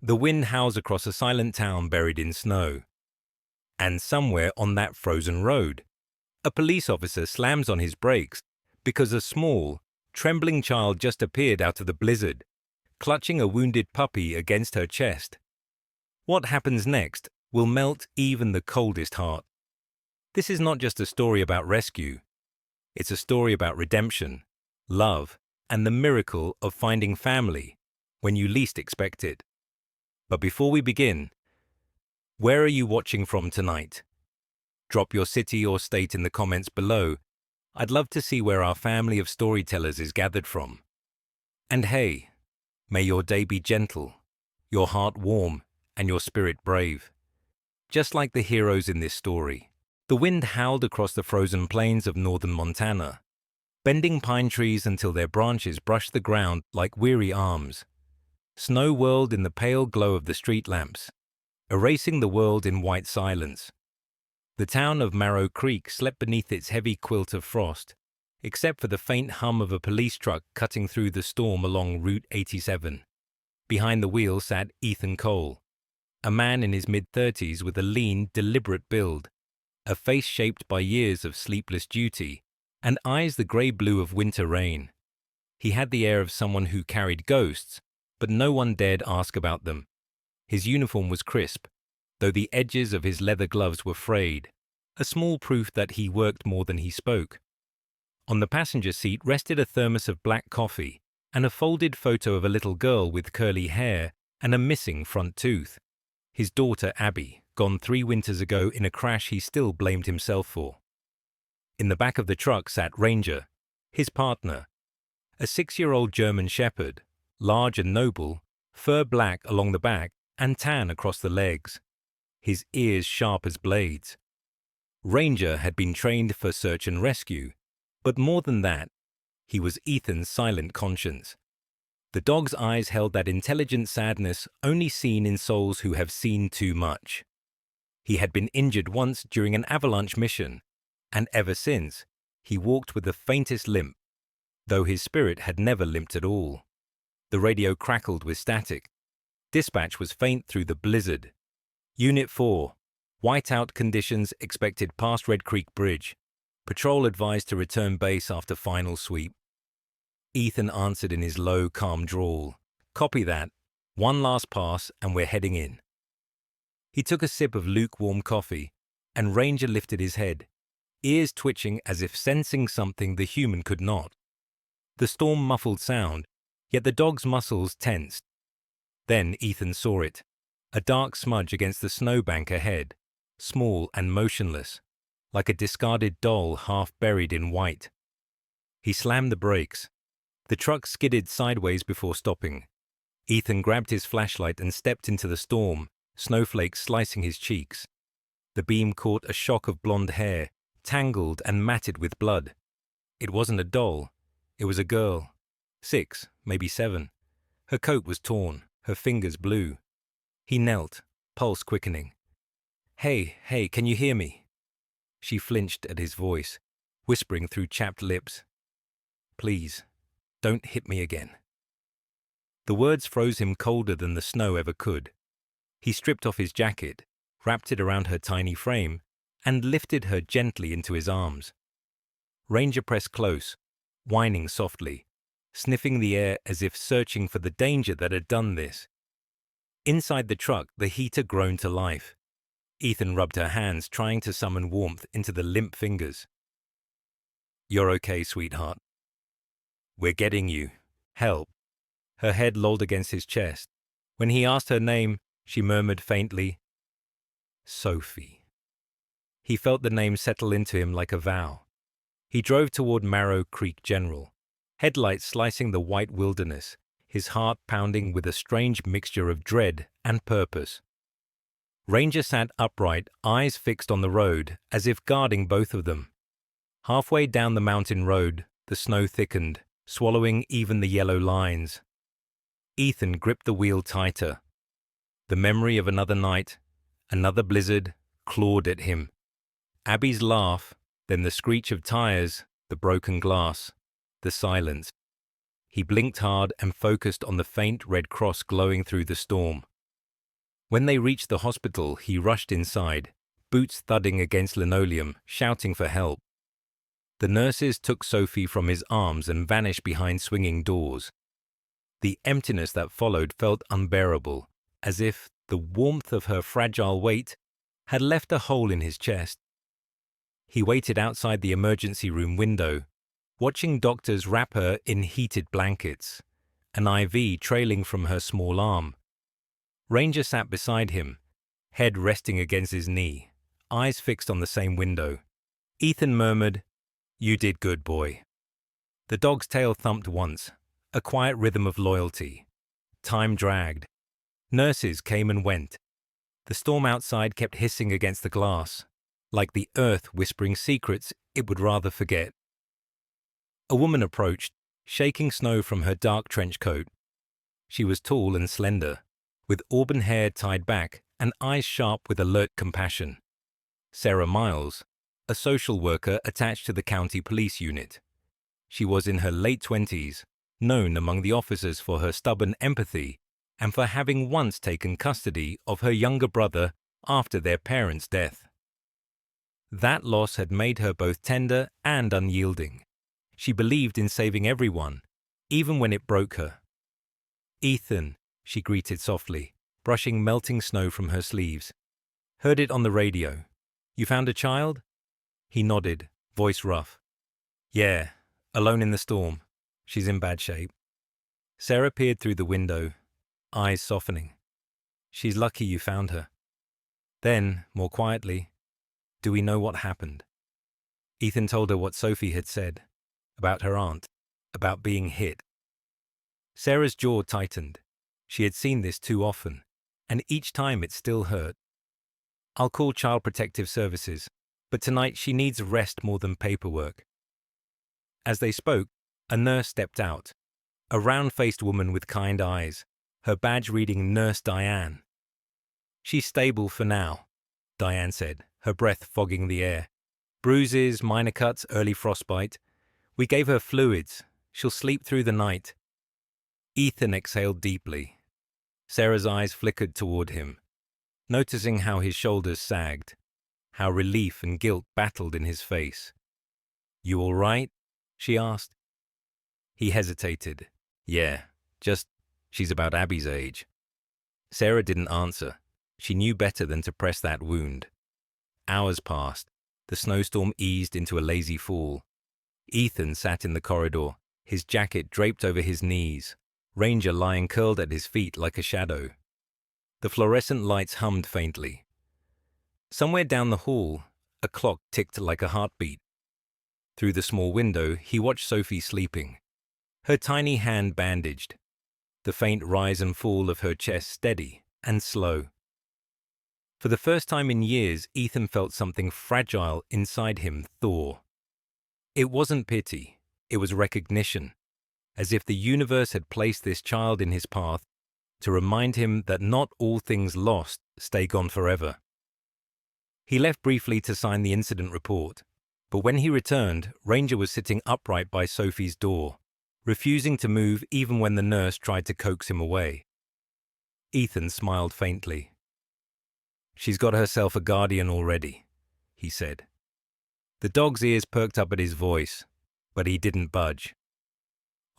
The wind howls across a silent town buried in snow. And somewhere on that frozen road, a police officer slams on his brakes because a small, trembling child just appeared out of the blizzard, clutching a wounded puppy against her chest. What happens next will melt even the coldest heart. This is not just a story about rescue. It's a story about redemption, love, and the miracle of finding family when you least expect it. But before we begin, where are you watching from tonight? Drop your city or state in the comments below. I'd love to see where our family of storytellers is gathered from. And hey, may your day be gentle, your heart warm, and your spirit brave. Just like the heroes in this story. The wind howled across the frozen plains of northern Montana, bending pine trees until their branches brushed the ground like weary arms. Snow whirled in the pale glow of the street lamps, erasing the world in white silence. The town of Marrow Creek slept beneath its heavy quilt of frost, except for the faint hum of a police truck cutting through the storm along Route 87. Behind the wheel sat Ethan Cole, a man in his mid-30s with a lean, deliberate build, a face shaped by years of sleepless duty, and eyes the grey-blue of winter rain. He had the air of someone who carried ghosts, but no one dared ask about them. His uniform was crisp, though the edges of his leather gloves were frayed, a small proof that he worked more than he spoke. On the passenger seat rested a thermos of black coffee and a folded photo of a little girl with curly hair and a missing front tooth. His daughter Abby, gone 3 winters ago in a crash he still blamed himself for. In the back of the truck sat Ranger, his partner, a 6-year-old German shepherd, large and noble, fur black along the back and tan across the legs, his ears sharp as blades. Ranger had been trained for search and rescue, but more than that, he was Ethan's silent conscience. The dog's eyes held that intelligent sadness only seen in souls who have seen too much. He had been injured once during an avalanche mission, and ever since, he walked with the faintest limp, though his spirit had never limped at all. The radio crackled with static. Dispatch was faint through the blizzard. Unit 4, whiteout conditions expected past Red Creek Bridge. Patrol advised to return base after final sweep. Ethan answered in his low, calm drawl. Copy that. One last pass and we're heading in. He took a sip of lukewarm coffee, and Ranger lifted his head, ears twitching as if sensing something the human could not. The storm muffled sound, yet the dog's muscles tensed. Then Ethan saw it, a dark smudge against the snowbank ahead, small and motionless, like a discarded doll half buried in white. He slammed the brakes. The truck skidded sideways before stopping. Ethan grabbed his flashlight and stepped into the storm, snowflakes slicing his cheeks. The beam caught a shock of blonde hair, tangled and matted with blood. It wasn't a doll. It was a girl. 6, maybe 7. Her coat was torn, her fingers blue. He knelt, pulse quickening. Hey, can you hear me? She flinched at his voice, whispering through chapped lips. Please, don't hit me again. The words froze him colder than the snow ever could. He stripped off his jacket, wrapped it around her tiny frame, and lifted her gently into his arms. Ranger pressed close, whining softly, sniffing the air as if searching for the danger that had done this. Inside the truck, the heater groaned to life. Ethan rubbed her hands, trying to summon warmth into the limp fingers. You're okay, sweetheart. We're getting you. Help. Her head lolled against his chest. When he asked her name, she murmured faintly, Sophie. He felt the name settle into him like a vow. He drove toward Marrow Creek General, headlights slicing the white wilderness, his heart pounding with a strange mixture of dread and purpose. Ranger sat upright, eyes fixed on the road, as if guarding both of them. Halfway down the mountain road, the snow thickened, swallowing even the yellow lines. Ethan gripped the wheel tighter. The memory of another night, another blizzard, clawed at him. Abby's laugh, then the screech of tires, the broken glass, the silence. He blinked hard and focused on the faint red cross glowing through the storm. When they reached the hospital, he rushed inside, boots thudding against linoleum, shouting for help. The nurses took Sophie from his arms and vanished behind swinging doors. The emptiness that followed felt unbearable, as if the warmth of her fragile weight had left a hole in his chest. He waited outside the emergency room window, watching doctors wrap her in heated blankets, an IV trailing from her small arm. Ranger sat beside him, head resting against his knee, eyes fixed on the same window. Ethan murmured, "You did good, boy." The dog's tail thumped once, a quiet rhythm of loyalty. Time dragged. Nurses came and went. The storm outside kept hissing against the glass, like the earth whispering secrets it would rather forget. A woman approached, shaking snow from her dark trench coat. She was tall and slender, with auburn hair tied back and eyes sharp with alert compassion. Sarah Miles, a social worker attached to the county police unit. She was in her late 20s, known among the officers for her stubborn empathy and for having once taken custody of her younger brother after their parents' death. That loss had made her both tender and unyielding. She believed in saving everyone, even when it broke her. "Ethan," she greeted softly, brushing melting snow from her sleeves. "Heard it on the radio. You found a child?" He nodded, voice rough. "Yeah, alone in the storm. She's in bad shape." Sarah peered through the window, eyes softening. "She's lucky you found her." Then, more quietly, "Do we know what happened?" Ethan told her what Sophie had said, about her aunt, about being hit. Sarah's jaw tightened. She had seen this too often, and each time it still hurt. "I'll call Child Protective Services, but tonight she needs rest more than paperwork." As they spoke, a nurse stepped out, a round-faced woman with kind eyes, her badge reading Nurse Diane. "She's stable for now," Diane said, her breath fogging the air. "Bruises, minor cuts, early frostbite. We gave her fluids. She'll sleep through the night." Ethan exhaled deeply. Sarah's eyes flickered toward him, noticing how his shoulders sagged, how relief and guilt battled in his face. "You all right?" she asked. He hesitated. "Yeah, just, she's about Abby's age." Sarah didn't answer. She knew better than to press that wound. Hours passed. The snowstorm eased into a lazy fall. Ethan sat in the corridor, his jacket draped over his knees, Ranger lying curled at his feet like a shadow. The fluorescent lights hummed faintly. Somewhere down the hall, a clock ticked like a heartbeat. Through the small window, he watched Sophie sleeping, her tiny hand bandaged, the faint rise and fall of her chest steady and slow. For the first time in years, Ethan felt something fragile inside him thaw. It wasn't pity, it was recognition, as if the universe had placed this child in his path to remind him that not all things lost stay gone forever. He left briefly to sign the incident report, but when he returned, Ranger was sitting upright by Sophie's door, refusing to move even when the nurse tried to coax him away. Ethan smiled faintly. "She's got herself a guardian already," he said. The dog's ears perked up at his voice, but he didn't budge.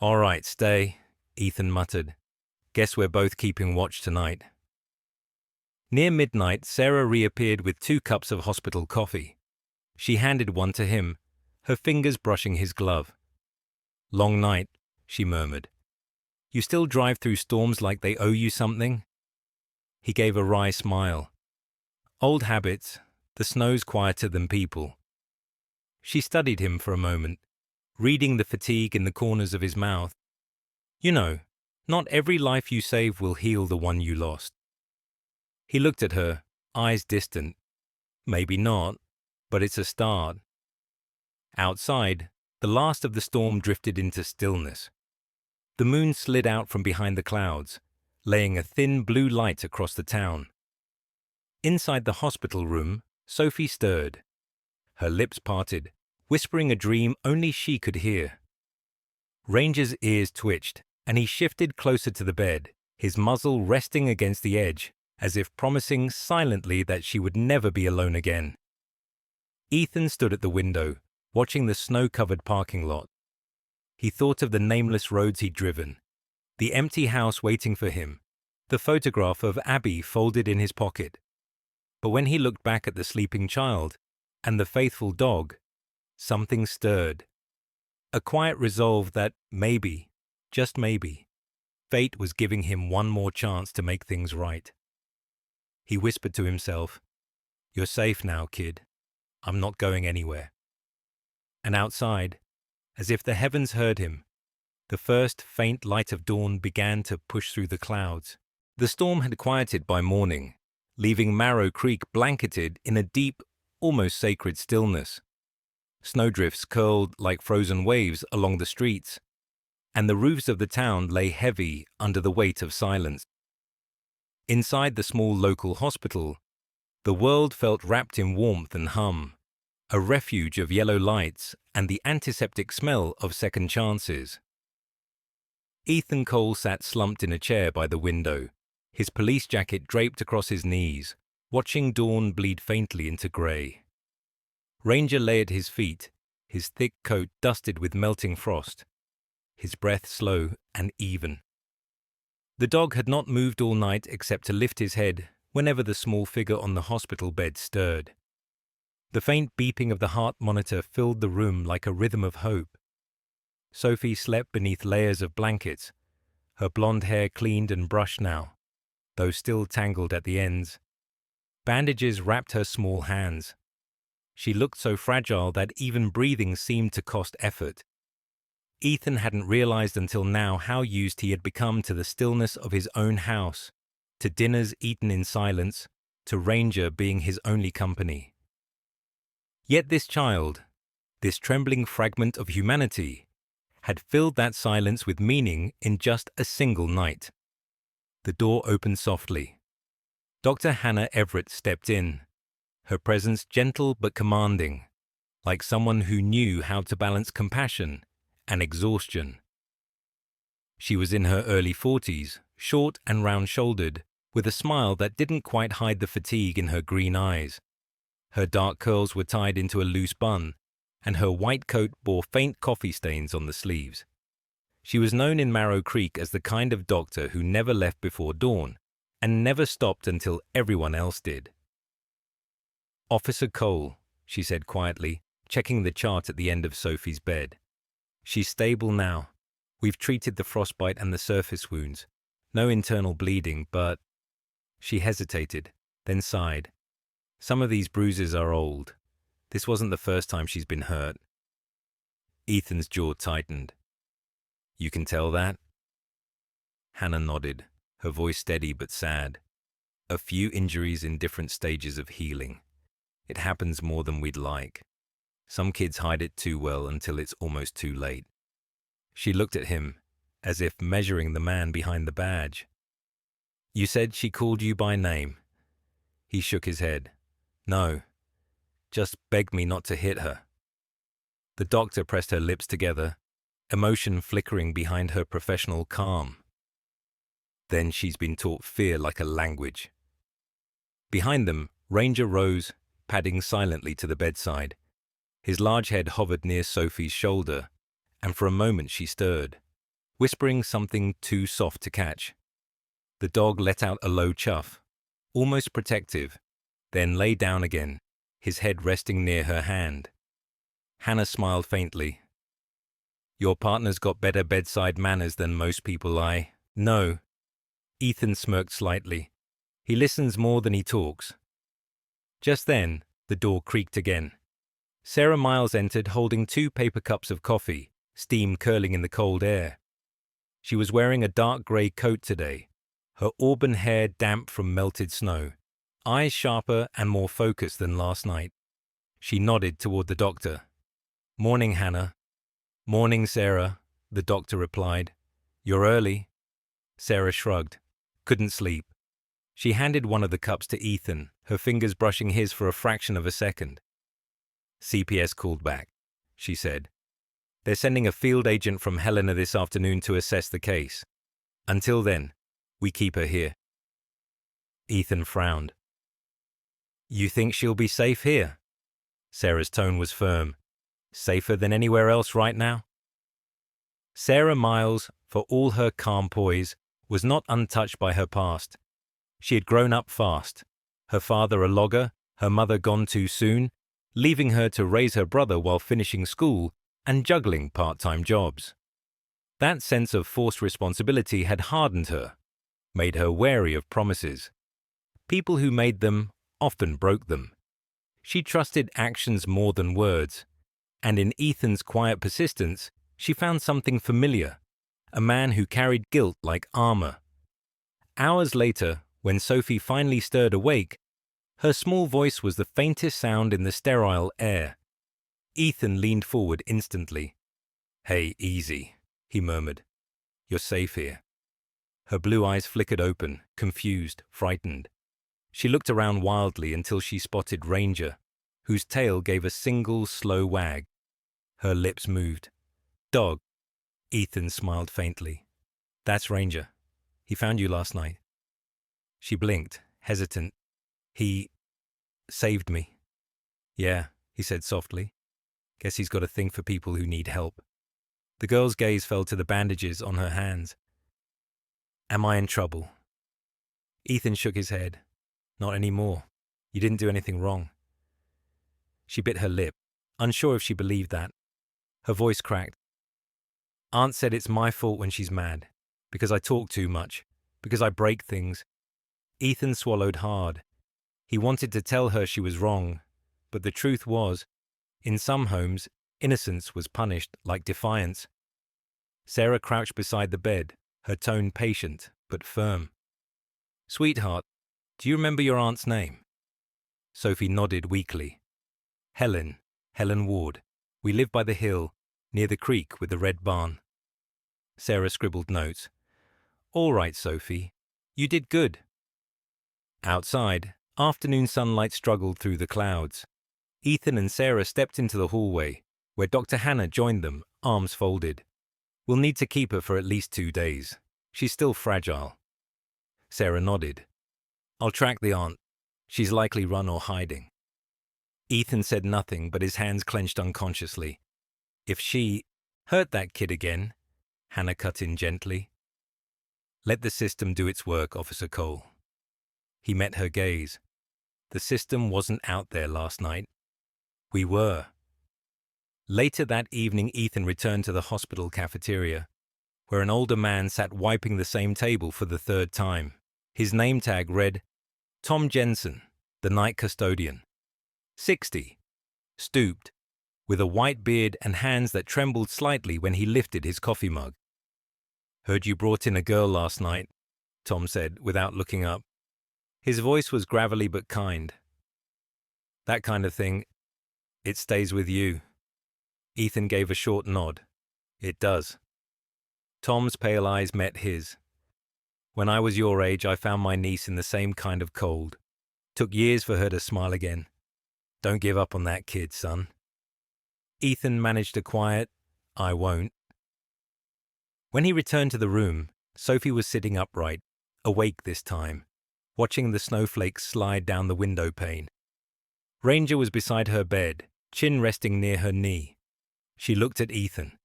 "All right, stay," Ethan muttered. "Guess we're both keeping watch tonight." Near midnight, Sarah reappeared with 2 cups of hospital coffee. She handed one to him, her fingers brushing his glove. "Long night," she murmured. "You still drive through storms like they owe you something?" He gave a wry smile. "Old habits, the snow's quieter than people." She studied him for a moment, reading the fatigue in the corners of his mouth. "You know, not every life you save will heal the one you lost." He looked at her, eyes distant. "Maybe not, but it's a start." Outside, the last of the storm drifted into stillness. The moon slid out from behind the clouds, laying a thin blue light across the town. Inside the hospital room, Sophie stirred. Her lips parted, whispering a dream only she could hear. Ranger's ears twitched, and he shifted closer to the bed, his muzzle resting against the edge as if promising silently that she would never be alone again. Ethan stood at the window, watching the snow-covered parking lot. He thought of the nameless roads he'd driven, the empty house waiting for him, the photograph of Abby folded in his pocket. But when he looked back at the sleeping child and the faithful dog, something stirred. A quiet resolve that maybe, just maybe, fate was giving him one more chance to make things right. He whispered to himself, "You're safe now, kid. I'm not going anywhere." And outside, as if the heavens heard him, the first faint light of dawn began to push through the clouds. The storm had quieted by morning, leaving Marrow Creek blanketed in a deep, almost sacred stillness. Snowdrifts curled like frozen waves along the streets, and the roofs of the town lay heavy under the weight of silence. Inside the small local hospital, the world felt wrapped in warmth and hum, a refuge of yellow lights and the antiseptic smell of second chances. Ethan Cole sat slumped in a chair by the window, his police jacket draped across his knees, watching dawn bleed faintly into grey. Ranger lay at his feet, his thick coat dusted with melting frost, his breath slow and even. The dog had not moved all night except to lift his head whenever the small figure on the hospital bed stirred. The faint beeping of the heart monitor filled the room like a rhythm of hope. Sophie slept beneath layers of blankets, her blonde hair cleaned and brushed now, though still tangled at the ends. Bandages wrapped her small hands. She looked so fragile that even breathing seemed to cost effort. Ethan hadn't realized until now how used he had become to the stillness of his own house, to dinners eaten in silence, to Ranger being his only company. Yet this child, this trembling fragment of humanity, had filled that silence with meaning in just a single night. The door opened softly. Dr. Hannah Everett stepped in, her presence gentle but commanding, like someone who knew how to balance compassion and exhaustion. She was in her early 40s, short and round-shouldered, with a smile that didn't quite hide the fatigue in her green eyes. Her dark curls were tied into a loose bun, and her white coat bore faint coffee stains on the sleeves. She was known in Marrow Creek as the kind of doctor who never left before dawn, and never stopped until everyone else did. "Officer Cole," she said quietly, checking the chart at the end of Sophie's bed. "She's stable now. We've treated the frostbite and the surface wounds. No internal bleeding, but—" She hesitated, then sighed. "Some of these bruises are old. This wasn't the first time she's been hurt." Ethan's jaw tightened. "You can tell that?" Hannah nodded, her voice steady but sad. "A few injuries in different stages of healing. It happens more than we'd like. Some kids hide it too well until it's almost too late." She looked at him, as if measuring the man behind the badge. "You said she called you by name?" He shook his head. "No. Just begged me not to hit her." The doctor pressed her lips together, emotion flickering behind her professional calm. "Then she's been taught fear like a language." Behind them, Ranger rose, padding silently to the bedside. His large head hovered near Sophie's shoulder, and for a moment she stirred, whispering something too soft to catch. The dog let out a low chuff, almost protective, then lay down again, his head resting near her hand. Hannah smiled faintly. "Your partner's got better bedside manners than most people I know." Ethan smirked slightly. "He listens more than he talks." Just then, the door creaked again. Sarah Miles entered holding 2 paper cups of coffee, steam curling in the cold air. She was wearing a dark grey coat today, her auburn hair damp from melted snow, eyes sharper and more focused than last night. She nodded toward the doctor. "Morning, Hannah." "Morning, Sarah," the doctor replied. "You're early." Sarah shrugged. "Couldn't sleep." She handed one of the cups to Ethan, her fingers brushing his for a fraction of a second. "CPS called back," she said. "They're sending a field agent from Helena this afternoon to assess the case. Until then, we keep her here." Ethan frowned. You think she'll be safe here? Sarah's tone was firm. Safer than anywhere else right now? Sarah Miles, for all her calm poise, was not untouched by her past. She had grown up fast. Her father a logger, her mother gone too soon, leaving her to raise her brother while finishing school and juggling part-time jobs. That sense of forced responsibility had hardened her, made her wary of promises. People who made them often broke them. She trusted actions more than words, and in Ethan's quiet persistence, she found something familiar, a man who carried guilt like armor. Hours later, when Sophie finally stirred awake, her small voice was the faintest sound in the sterile air. Ethan leaned forward instantly. "Hey, easy," he murmured. "You're safe here." Her blue eyes flickered open, confused, frightened. She looked around wildly until she spotted Ranger, whose tail gave a single slow wag. Her lips moved. "Dog." Ethan smiled faintly. "That's Ranger. He found you last night." She blinked, hesitant. "He saved me." "Yeah," he said softly. "Guess he's got a thing for people who need help." The girl's gaze fell to the bandages on her hands. "Am I in trouble?" Ethan shook his head. "Not anymore. You didn't do anything wrong." She bit her lip, unsure if she believed that. Her voice cracked. "Aunt said it's my fault when she's mad, because I talk too much, because I break things." Ethan swallowed hard. He wanted to tell her she was wrong, but the truth was, in some homes, innocence was punished like defiance. Sarah crouched beside the bed, her tone patient but firm. "Sweetheart, do you remember your aunt's name?" Sophie nodded weakly. Helen Ward. We live by the hill, near the creek with the red barn." Sarah scribbled notes. "All right, Sophie. You did good." Outside, afternoon sunlight struggled through the clouds. Ethan and Sarah stepped into the hallway, where Dr. Hannah joined them, arms folded. "We'll need to keep her for at least 2 days. She's still fragile." Sarah nodded. "I'll track the aunt. She's likely run or hiding." Ethan said nothing, but his hands clenched unconsciously. "If she hurt that kid again," Hannah cut in gently. "Let the system do its work, Officer Cole." He met her gaze. The system wasn't out there last night. We were. Later that evening, Ethan returned to the hospital cafeteria, where an older man sat wiping the same table for the 3rd time. His name tag read, Tom Jensen, the night custodian. 60. Stooped, with a white beard and hands that trembled slightly when he lifted his coffee mug. "Heard you brought in a girl last night," Tom said, without looking up. His voice was gravelly but kind. "That kind of thing, it stays with you." Ethan gave a short nod. "It does." Tom's pale eyes met his. "When I was your age, I found my niece in the same kind of cold. Took years for her to smile again. Don't give up on that kid, son." Ethan managed a quiet, "I won't." When he returned to the room, Sophie was sitting upright, awake this time, watching the snowflakes slide down the window pane. Ranger was beside her bed, chin resting near her knee. She looked at Ethan.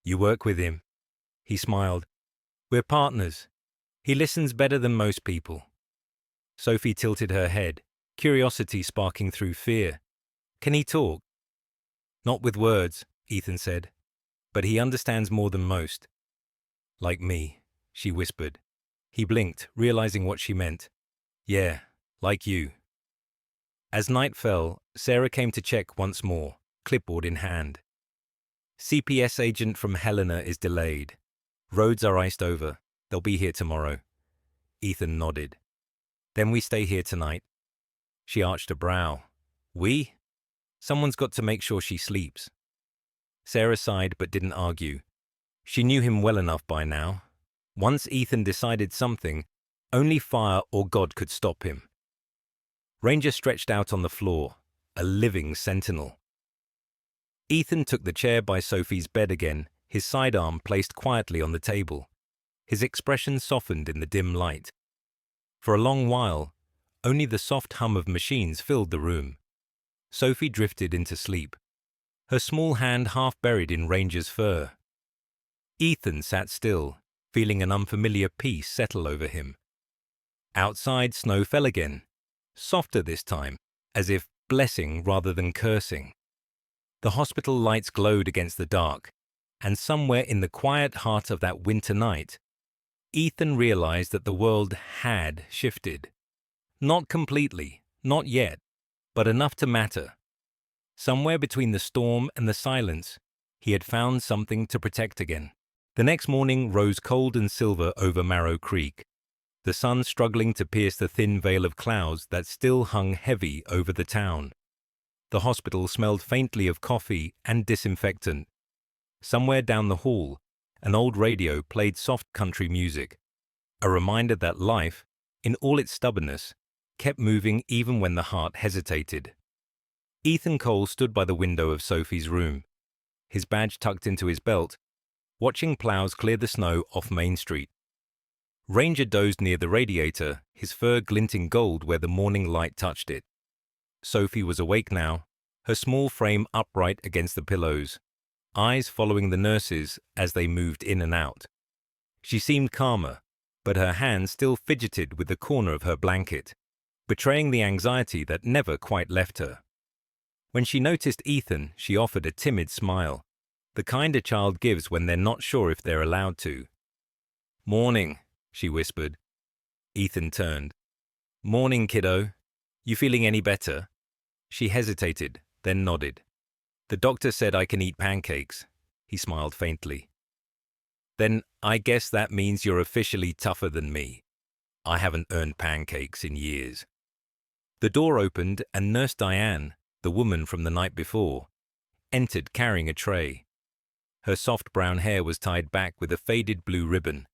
"You work with him." He smiled. "We're partners. He listens better than most people." Sophie tilted her head, curiosity sparking through fear. "Can he talk?" "Not with words," Ethan said. "But he understands more than most." "Like me," she whispered. He blinked, realizing what she meant. "Yeah, like you." As night fell, Sarah came to check once more, clipboard in hand. "CPS agent from Helena is delayed. Roads are iced over. They'll be here tomorrow." Ethan nodded. "Then we stay here tonight." She arched a brow. "We? Someone's got to make sure she sleeps." Sarah sighed but didn't argue. She knew him well enough by now. Once Ethan decided something, only fire or God could stop him. Ranger stretched out on the floor, a living sentinel. Ethan took the chair by Sophie's bed again, his sidearm placed quietly on the table. His expression softened in the dim light. For a long while, only the soft hum of machines filled the room. Sophie drifted into sleep, her small hand half buried in Ranger's fur. Ethan sat still, feeling an unfamiliar peace settle over him. Outside, snow fell again, softer this time, as if blessing rather than cursing. The hospital lights glowed against the dark, and somewhere in the quiet heart of that winter night, Ethan realized that the world had shifted. Not completely, not yet, but enough to matter. Somewhere between the storm and the silence, he had found something to protect again. The next morning rose cold and silver over Marrow Creek, the sun struggling to pierce the thin veil of clouds that still hung heavy over the town. The hospital smelled faintly of coffee and disinfectant. Somewhere down the hall, an old radio played soft country music, a reminder that life, in all its stubbornness, kept moving even when the heart hesitated. Ethan Cole stood by the window of Sophie's room, his badge tucked into his belt, watching plows clear the snow off Main Street. Ranger dozed near the radiator, his fur glinting gold where the morning light touched it. Sophie was awake now, her small frame upright against the pillows, eyes following the nurses as they moved in and out. She seemed calmer, but her hand still fidgeted with the corner of her blanket, betraying the anxiety that never quite left her. When she noticed Ethan, she offered a timid smile, the kind a child gives when they're not sure if they're allowed to. "Morning," she whispered. Ethan turned. "Morning, kiddo. You feeling any better?" She hesitated, then nodded. "The doctor said I can eat pancakes." He smiled faintly. "Then I guess that means you're officially tougher than me. I haven't earned pancakes in years." The door opened and Nurse Diane, the woman from the night before, entered carrying a tray. Her soft brown hair was tied back with a faded blue ribbon,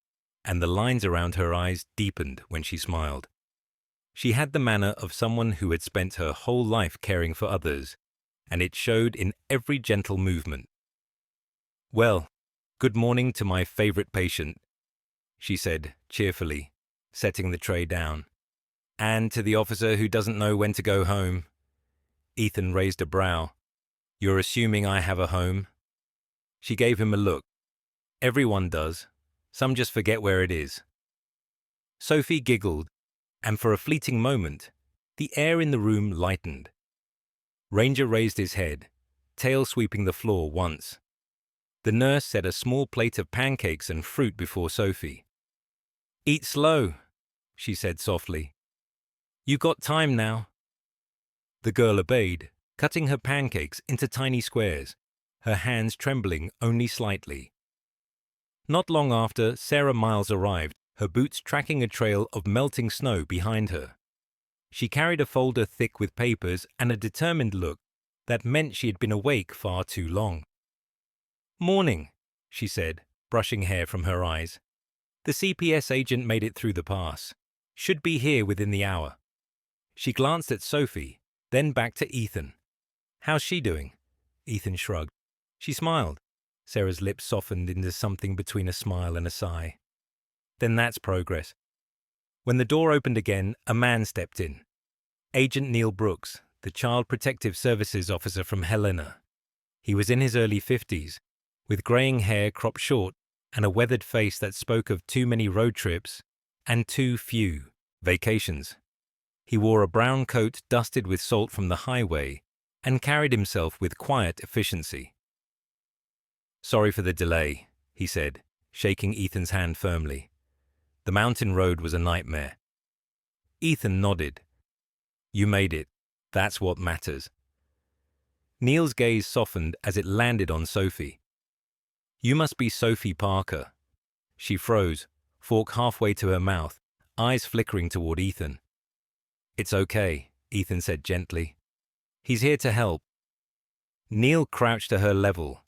and the lines around her eyes deepened when she smiled. She had the manner of someone who had spent her whole life caring for others, and it showed in every gentle movement. "Well, good morning to my favorite patient," she said cheerfully, setting the tray down. "And to the officer who doesn't know when to go home." Ethan raised a brow. "You're assuming I have a home?" She gave him a look. "Everyone does. Some just forget where it is." Sophie giggled, and for a fleeting moment, the air in the room lightened. Ranger raised his head, tail sweeping the floor once. The nurse set a small plate of pancakes and fruit before Sophie. "Eat slow," she said softly. "You got time now." The girl obeyed, cutting her pancakes into tiny squares, her hands trembling only slightly. Not long after, Sarah Miles arrived, her boots tracking a trail of melting snow behind her. She carried a folder thick with papers and a determined look that meant she had been awake far too long. "Morning," she said, brushing hair from her eyes. "The CPS agent made it through the pass. Should be here within the hour." She glanced at Sophie, then back to Ethan. "How's she doing?" Ethan shrugged. She smiled. Sarah's lips softened into something between a smile and a sigh. "Then that's progress." When the door opened again, a man stepped in. Agent Neil Brooks, the Child Protective Services officer from Helena. He was in his early 50s, with graying hair cropped short and a weathered face that spoke of too many road trips and too few vacations. He wore a brown coat dusted with salt from the highway and carried himself with quiet efficiency. "Sorry for the delay," he said, shaking Ethan's hand firmly. "The mountain road was a nightmare." Ethan nodded. "You made it. That's what matters." Neil's gaze softened as it landed on Sophie. "You must be Sophie Parker." She froze, fork halfway to her mouth, eyes flickering toward Ethan. "It's okay," Ethan said gently. "He's here to help." Neil crouched to her level.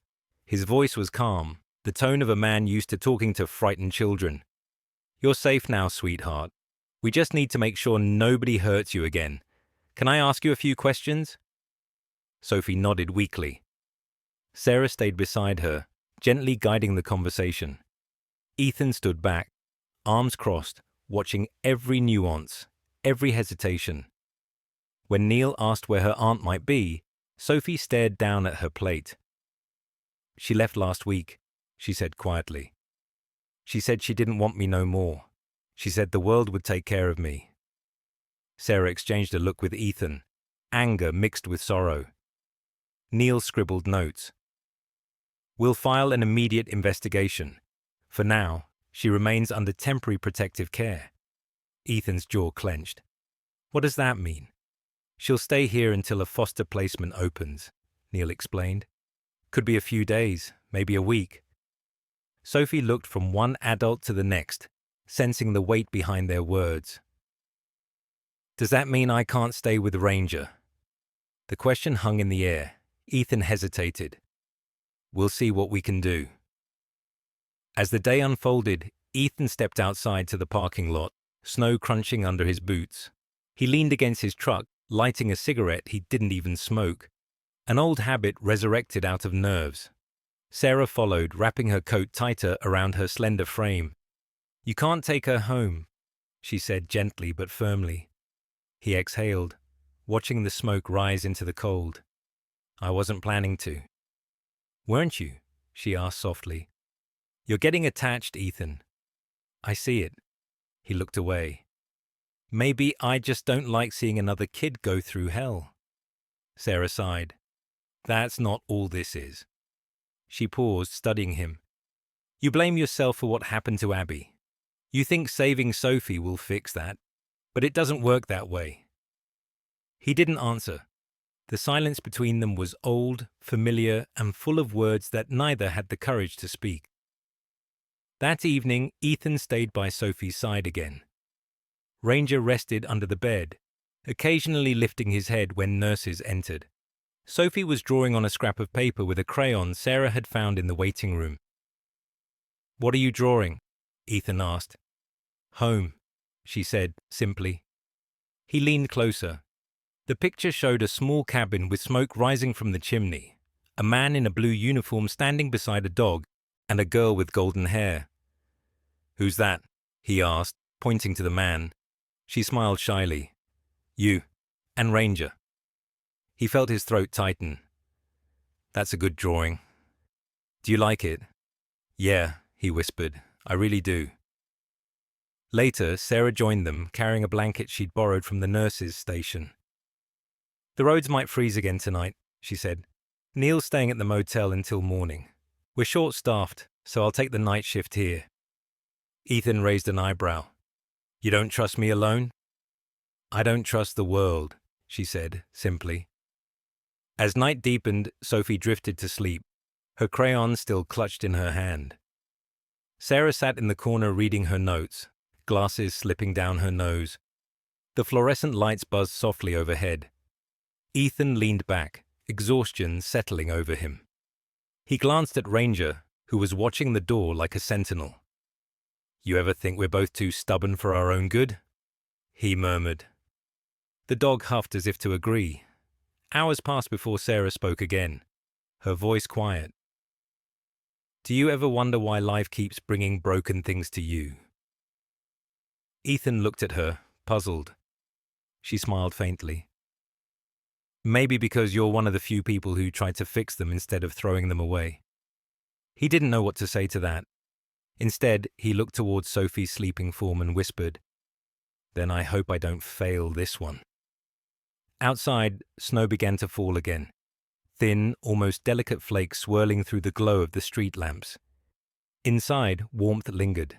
His voice was calm, the tone of a man used to talking to frightened children. "You're safe now, sweetheart. We just need to make sure nobody hurts you again. Can I ask you a few questions?" Sophie nodded weakly. Sarah stayed beside her, gently guiding the conversation. Ethan stood back, arms crossed, watching every nuance, every hesitation. When Neil asked where her aunt might be, Sophie stared down at her plate. "She left last week," she said quietly. "She said she didn't want me no more. She said the world would take care of me." Sarah exchanged a look with Ethan, anger mixed with sorrow. Neil scribbled notes. "We'll file an immediate investigation. For now, she remains under temporary protective care." Ethan's jaw clenched. "What does that mean?" "She'll stay here until a foster placement opens," Neil explained. "Could be a few days, maybe a week." Sophie looked from one adult to the next, sensing the weight behind their words. "Does that mean I can't stay with Ranger?" The question hung in the air. Ethan hesitated. "We'll see what we can do." As the day unfolded, Ethan stepped outside to the parking lot, snow crunching under his boots. He leaned against his truck, lighting a cigarette he didn't even smoke, an old habit resurrected out of nerves. Sarah followed, wrapping her coat tighter around her slender frame. "You can't take her home," she said gently but firmly. He exhaled, watching the smoke rise into the cold. "I wasn't planning to." "Weren't you?" she asked softly. "You're getting attached, Ethan." "I see it." He looked away. "Maybe I just don't like seeing another kid go through hell." Sarah sighed. "That's not all this is." She paused, studying him. "You blame yourself for what happened to Abby. You think saving Sophie will fix that, but it doesn't work that way." He didn't answer. The silence between them was old, familiar, and full of words that neither had the courage to speak. That evening, Ethan stayed by Sophie's side again. Ranger rested under the bed, occasionally lifting his head when nurses entered. Sophie was drawing on a scrap of paper with a crayon Sarah had found in the waiting room. "What are you drawing?" Ethan asked. "Home," she said simply. He leaned closer. The picture showed a small cabin with smoke rising from the chimney, a man in a blue uniform standing beside a dog, and a girl with golden hair. "Who's that?" he asked, pointing to the man. She smiled shyly. "You and Ranger." He felt his throat tighten. "That's a good drawing." "Do you like it?" "Yeah," he whispered. "I really do." Later, Sarah joined them, carrying a blanket she'd borrowed from the nurses' station. "The roads might freeze again tonight," she said. "Neil's staying at the motel until morning. We're short-staffed, so I'll take the night shift here." Ethan raised an eyebrow. "You don't trust me alone?" "I don't trust the world," she said, simply. As night deepened, Sophie drifted to sleep, her crayon still clutched in her hand. Sarah sat in the corner reading her notes, glasses slipping down her nose. The fluorescent lights buzzed softly overhead. Ethan leaned back, exhaustion settling over him. He glanced at Ranger, who was watching the door like a sentinel. "You ever think we're both too stubborn for our own good?" he murmured. The dog huffed as if to agree. Hours passed before Sarah spoke again, her voice quiet. "Do you ever wonder why life keeps bringing broken things to you?" Ethan looked at her, puzzled. She smiled faintly. "Maybe because you're one of the few people who try to fix them instead of throwing them away." He didn't know what to say to that. Instead, he looked towards Sophie's sleeping form and whispered, "Then I hope I don't fail this one." Outside, snow began to fall again, thin, almost delicate flakes swirling through the glow of the street lamps. Inside, warmth lingered.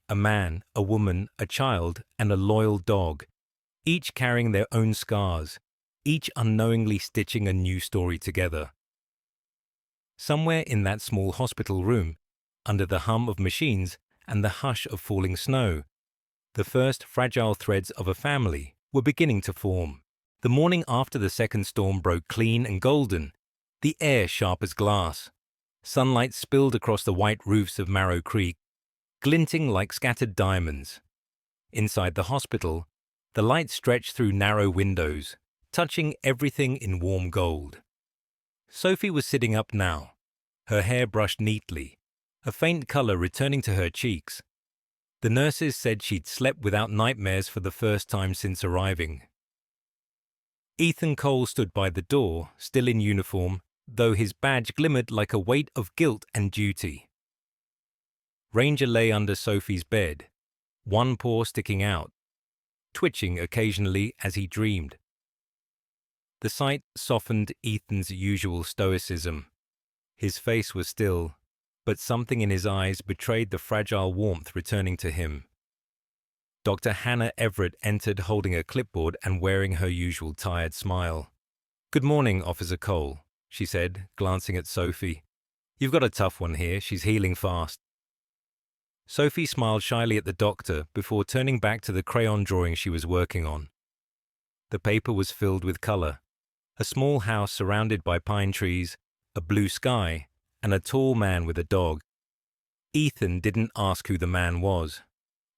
A man, a woman, a child, and a loyal dog, each carrying their own scars, each unknowingly stitching a new story together. Somewhere in that small hospital room, under the hum of machines and the hush of falling snow, the first fragile threads of a family were beginning to form. The morning after the second storm broke clean and golden, the air sharp as glass. Sunlight spilled across the white roofs of Marrow Creek, glinting like scattered diamonds. Inside the hospital, the light stretched through narrow windows, touching everything in warm gold. Sophie was sitting up now, her hair brushed neatly, a faint color returning to her cheeks. The nurses said she'd slept without nightmares for the first time since arriving. Ethan Cole stood by the door, still in uniform, though his badge glimmered like a weight of guilt and duty. Ranger lay under Sophie's bed, one paw sticking out, twitching occasionally as he dreamed. The sight softened Ethan's usual stoicism. His face was still, but something in his eyes betrayed the fragile warmth returning to him. Dr. Hannah Everett entered holding a clipboard and wearing her usual tired smile. "Good morning, Officer Cole," she said, glancing at Sophie. "You've got a tough one here. She's healing fast." Sophie smiled shyly at the doctor before turning back to the crayon drawing she was working on. The paper was filled with color. A small house surrounded by pine trees, a blue sky, and a tall man with a dog. Ethan didn't ask who the man was.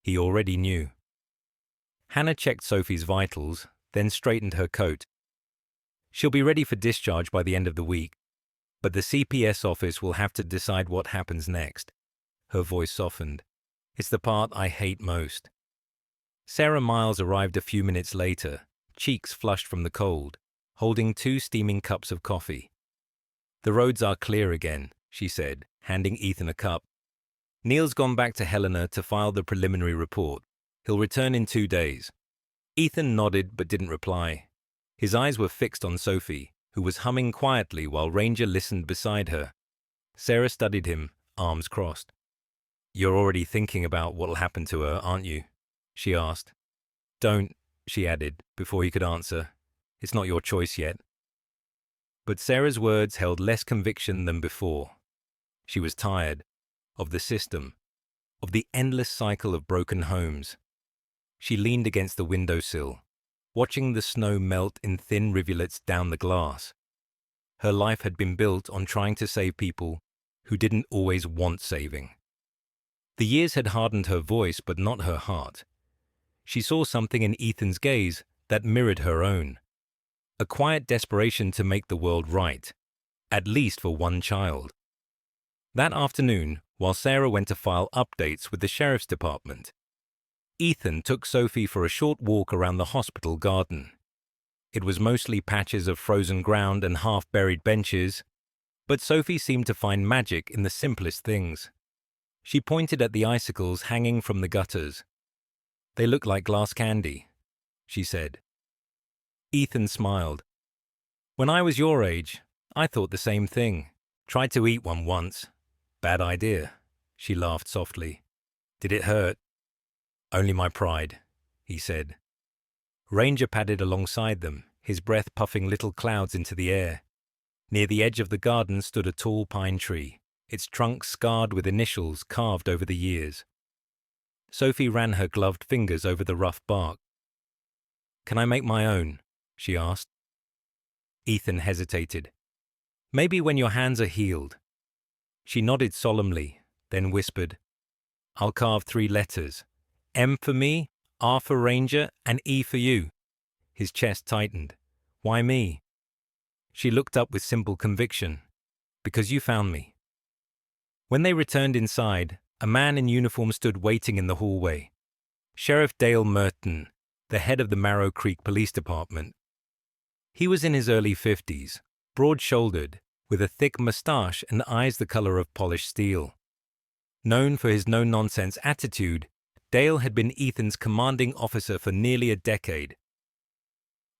He already knew. Hannah checked Sophie's vitals, then straightened her coat. "She'll be ready for discharge by the end of the week, but the CPS office will have to decide what happens next." Her voice softened. "It's the part I hate most." Sarah Miles arrived a few minutes later, cheeks flushed from the cold, holding 2 steaming cups of coffee. "The roads are clear again," she said, handing Ethan a cup. "Neil's gone back to Helena to file the preliminary report. He'll return in 2 days." Ethan nodded but didn't reply. His eyes were fixed on Sophie, who was humming quietly while Ranger listened beside her. Sarah studied him, arms crossed. "You're already thinking about what'll happen to her, aren't you?" she asked. "Don't," she added, before he could answer. "It's not your choice yet." But Sarah's words held less conviction than before. She was tired of the system, of the endless cycle of broken homes. She leaned against the windowsill, watching the snow melt in thin rivulets down the glass. Her life had been built on trying to save people who didn't always want saving. The years had hardened her voice, but not her heart. She saw something in Ethan's gaze that mirrored her own. A quiet desperation to make the world right, at least for one child. That afternoon, while Sarah went to file updates with the sheriff's department, Ethan took Sophie for a short walk around the hospital garden. It was mostly patches of frozen ground and half-buried benches, but Sophie seemed to find magic in the simplest things. She pointed at the icicles hanging from the gutters. "They look like glass candy," she said. Ethan smiled. "When I was your age, I thought the same thing. Tried to eat one once. Bad idea," she laughed softly. "Did it hurt?" "Only my pride," he said. Ranger padded alongside them, his breath puffing little clouds into the air. Near the edge of the garden stood a tall pine tree, its trunk scarred with initials carved over the years. Sophie ran her gloved fingers over the rough bark. "Can I make my own?" she asked. Ethan hesitated. "Maybe when your hands are healed." She nodded solemnly, then whispered, "I'll carve 3 letters. M for me, R for Ranger, and E for you." His chest tightened. "Why me?" She looked up with simple conviction. "Because you found me." When they returned inside, a man in uniform stood waiting in the hallway. Sheriff Dale Merton, the head of the Marrow Creek Police Department. He was in his early 50s, broad-shouldered, with a thick mustache and eyes the color of polished steel. Known for his no-nonsense attitude, Dale had been Ethan's commanding officer for nearly a decade.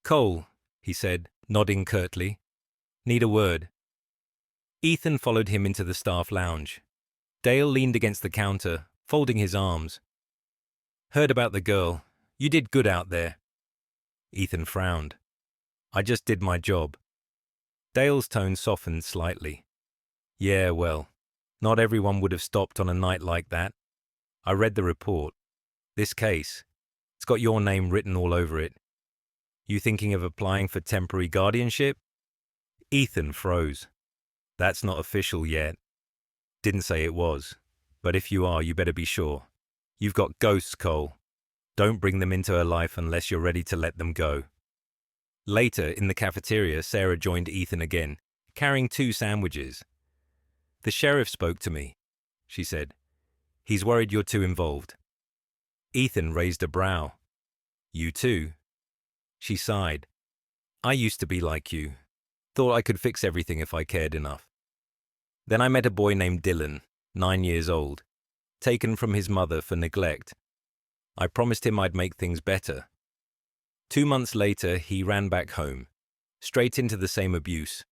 "Cole," he said, nodding curtly. "Need a word." Ethan followed him into the staff lounge. Dale leaned against the counter, folding his arms. "Heard about the girl. You did good out there." Ethan frowned. "I just did my job." Dale's tone softened slightly. "Yeah, well, not everyone would have stopped on a night like that. I read the report. This case, it's got your name written all over it. You thinking of applying for temporary guardianship?" Ethan froze. "That's not official yet." "Didn't say it was. But if you are, you better be sure. You've got ghosts, Cole. Don't bring them into her life unless you're ready to let them go." Later, in the cafeteria, Sarah joined Ethan again, carrying 2 sandwiches. "The sheriff spoke to me," she said. "He's worried you're too involved." Ethan raised a brow. You too? She sighed. I used to be like you. Thought I could fix everything if I cared enough. Then I met a boy named Dylan, 9 years old, taken from his mother for neglect. I promised him I'd make things better. 2 months later, he ran back home, straight into the same abuse.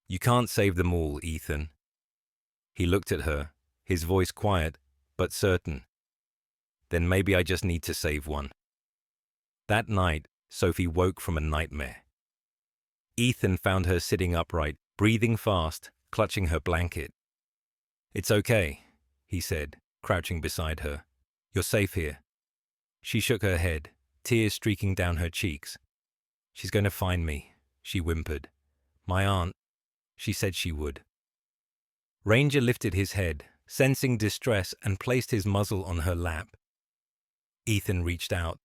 You can't save them all, Ethan. He looked at her, his voice quiet, but certain. Then maybe I just need to save one. That night, Sophie woke from a nightmare. Ethan found her sitting upright, breathing fast, clutching her blanket. It's okay, he said, crouching beside her. You're safe here. She shook her head, tears streaking down her cheeks. She's going to find me, she whimpered. My aunt, she said she would. Ranger lifted his head, sensing distress, and placed his muzzle on her lap. Ethan reached out,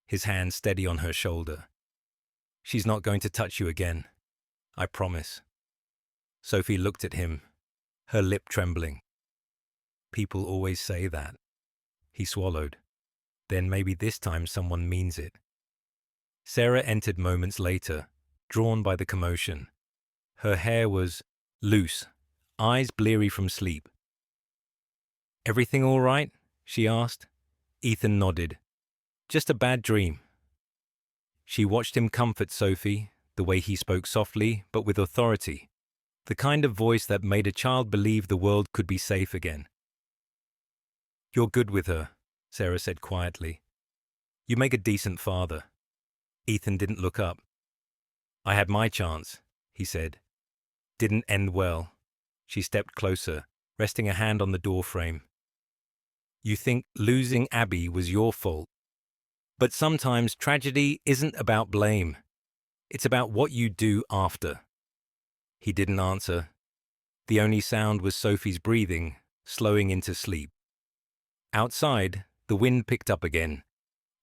his hand steady on her shoulder. She's not going to touch you again, I promise. Sophie looked at him, her lip trembling. People always say that. He swallowed. Then maybe this time someone means it. Sarah entered moments later, drawn by the commotion. Her hair was loose, eyes bleary from sleep. Everything all right? She asked. Ethan nodded. Just a bad dream. She watched him comfort Sophie, the way he spoke softly but with authority, the kind of voice that made a child believe the world could be safe again. You're good with her, Sarah said quietly. You make a decent father. Ethan didn't look up. I had my chance, he said. Didn't end well. She stepped closer, resting a hand on the doorframe. You think losing Abby was your fault. But sometimes tragedy isn't about blame. It's about what you do after. He didn't answer. The only sound was Sophie's breathing, slowing into sleep. Outside, the wind picked up again,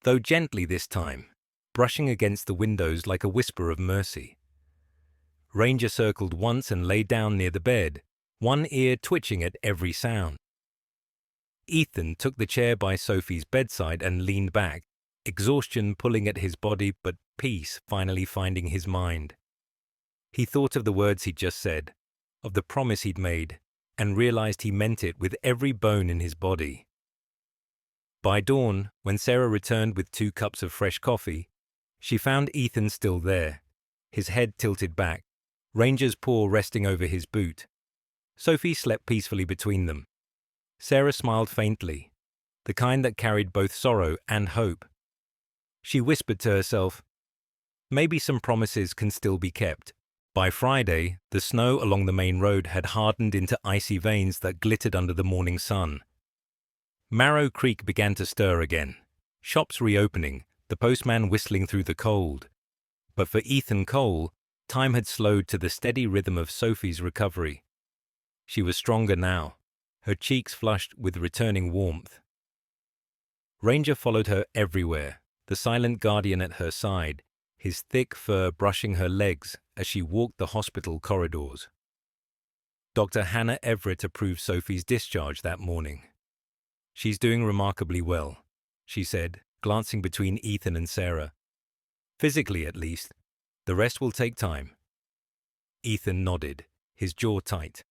though gently this time, brushing against the windows like a whisper of mercy. Ranger circled once and lay down near the bed, one ear twitching at every sound. Ethan took the chair by Sophie's bedside and leaned back, exhaustion pulling at his body but peace finally finding his mind. He thought of the words he'd just said, of the promise he'd made, and realized he meant it with every bone in his body. By dawn, when Sarah returned with 2 cups of fresh coffee, she found Ethan still there, his head tilted back, Ranger's paw resting over his boot. Sophie slept peacefully between them. Sarah smiled faintly, the kind that carried both sorrow and hope. She whispered to herself, maybe some promises can still be kept. By Friday, the snow along the main road had hardened into icy veins that glittered under the morning sun. Marrow Creek began to stir again, shops reopening, the postman whistling through the cold. But for Ethan Cole, time had slowed to the steady rhythm of Sophie's recovery. She was stronger now, her cheeks flushed with returning warmth. Ranger followed her everywhere, the silent guardian at her side, his thick fur brushing her legs as she walked the hospital corridors. Dr. Hannah Everett approved Sophie's discharge that morning. She's doing remarkably well, she said, glancing between Ethan and Sarah. Physically, at least. The rest will take time. Ethan nodded, his jaw tight.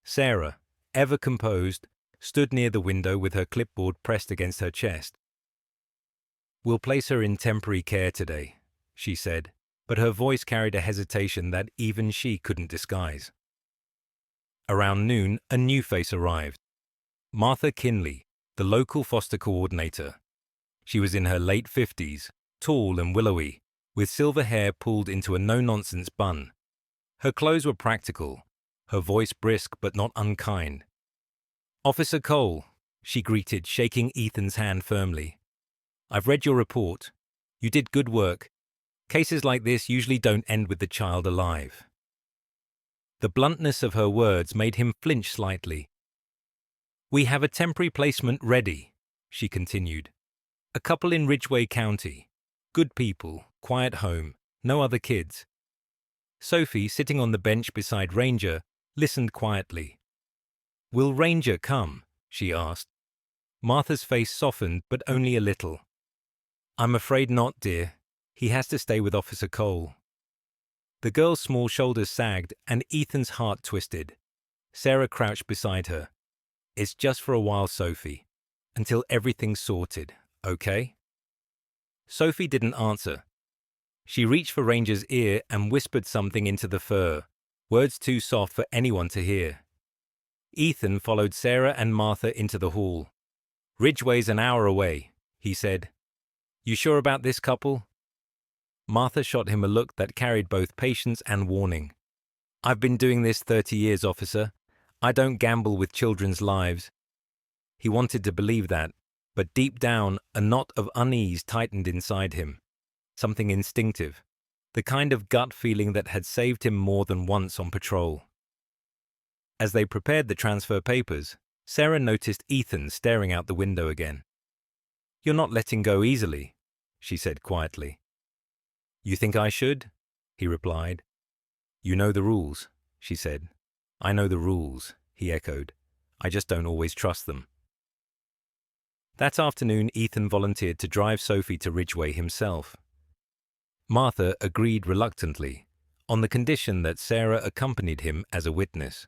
Sarah, ever composed, stood near the window with her clipboard pressed against her chest. We'll place her in temporary care today, she said, but her voice carried a hesitation that even she couldn't disguise. Around noon, a new face arrived. Martha Kinley, the local foster coordinator. She was in her late 50s, tall and willowy, with silver hair pulled into a no-nonsense bun. Her clothes were practical, her voice brisk but not unkind. Officer Cole, she greeted, shaking Ethan's hand firmly. I've read your report. You did good work. Cases like this usually don't end with the child alive. The bluntness of her words made him flinch slightly. We have a temporary placement ready, she continued. A couple in Ridgway County. Good people, quiet home, no other kids. Sophie, sitting on the bench beside Ranger, listened quietly. Will Ranger come? She asked. Martha's face softened, but only a little. "I'm afraid not, dear. He has to stay with Officer Cole." The girl's small shoulders sagged, and Ethan's heart twisted. Sarah crouched beside her. "It's just for a while, Sophie. Until everything's sorted, okay?" Sophie didn't answer. She reached for Ranger's ear and whispered something into the fur, words too soft for anyone to hear. Ethan followed Sarah and Martha into the hall. "Ridgeway's an hour away," he said. "You sure about this couple?" Martha shot him a look that carried both patience and warning. "I've been doing this 30 years, officer. I don't gamble with children's lives." He wanted to believe that, but deep down, a knot of unease tightened inside him. Something instinctive, the kind of gut feeling that had saved him more than once on patrol. As they prepared the transfer papers, Sarah noticed Ethan staring out the window again. "You're not letting go easily," she said quietly. "You think I should?" he replied. "You know the rules," she said. "I know the rules," he echoed. "I just don't always trust them." That afternoon, Ethan volunteered to drive Sophie to Ridgeway himself. Martha agreed reluctantly, on the condition that Sarah accompanied him as a witness.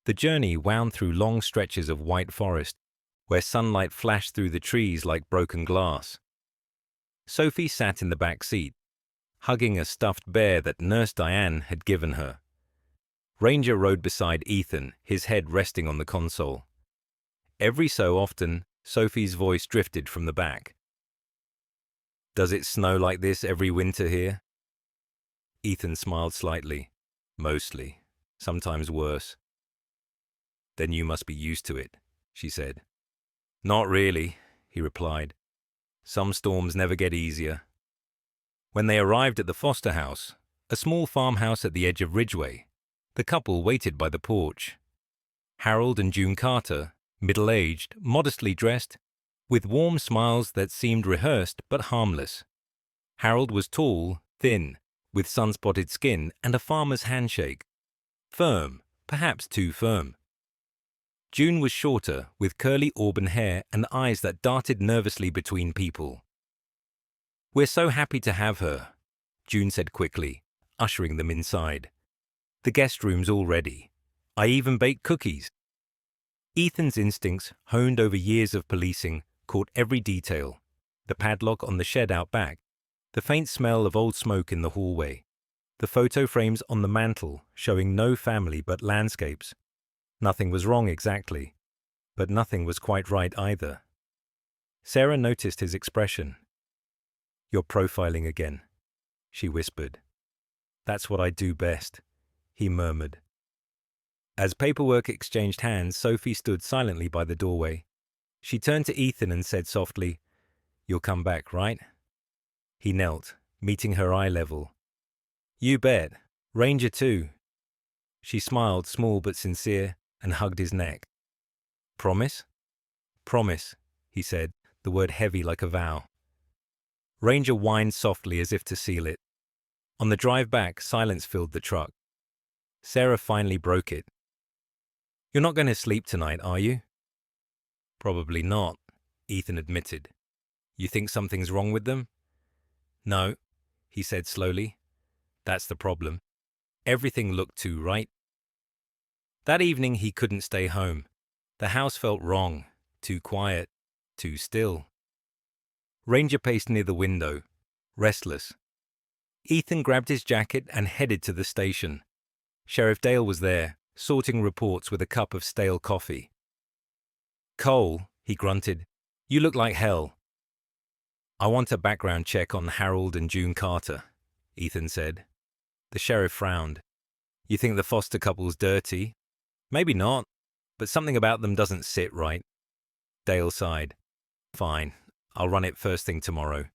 The journey wound through long stretches of white forest, where sunlight flashed through the trees like broken glass. Sophie sat in the back seat, hugging a stuffed bear that Nurse Diane had given her. Ranger rode beside Ethan, his head resting on the console. Every so often, Sophie's voice drifted from the back. "Does it snow like this every winter here?" Ethan smiled slightly. "Mostly. Sometimes worse." "Then you must be used to it," she said. "Not really," he replied. "Some storms never get easier." When they arrived at the Foster house, a small farmhouse at the edge of Ridgeway, the couple waited by the porch. Harold and June Carter, middle-aged, modestly dressed, with warm smiles that seemed rehearsed but harmless. Harold was tall, thin, with sun-spotted skin and a farmer's handshake. Firm, perhaps too firm. June was shorter, with curly auburn hair and eyes that darted nervously between people. "We're so happy to have her," June said quickly, ushering them inside. "The guest room's all ready. I even baked cookies." Ethan's instincts, honed over years of policing, caught every detail. The padlock on the shed out back, the faint smell of old smoke in the hallway, the photo frames on the mantel showing no family but landscapes. Nothing was wrong exactly, but nothing was quite right either. Sarah noticed his expression. "You're profiling again," she whispered. "That's what I do best," he murmured. As paperwork exchanged hands, Sophie stood silently by the doorway. She turned to Ethan and said softly, "You'll come back, right?" He knelt, meeting her eye level. "You bet. Ranger too." She smiled, small but sincere, and hugged his neck. "Promise?" "Promise," he said, the word heavy like a vow. Ranger whined softly as if to seal it. On the drive back, silence filled the truck. Sarah finally broke it. "You're not going to sleep tonight, are you?" "Probably not," Ethan admitted. "You think something's wrong with them?" "No," he said slowly. "That's the problem. Everything looked too right." That evening he couldn't stay home. The house felt wrong, too quiet, too still. Ranger paced near the window, restless. Ethan grabbed his jacket and headed to the station. Sheriff Dale was there, sorting reports with a cup of stale coffee. "Cole," he grunted, "you look like hell." "I want a background check on Harold and June Carter," Ethan said. The sheriff frowned. "You think the foster couple's dirty?" "Maybe not, but something about them doesn't sit right." Dale sighed. "Fine, I'll run it first thing tomorrow.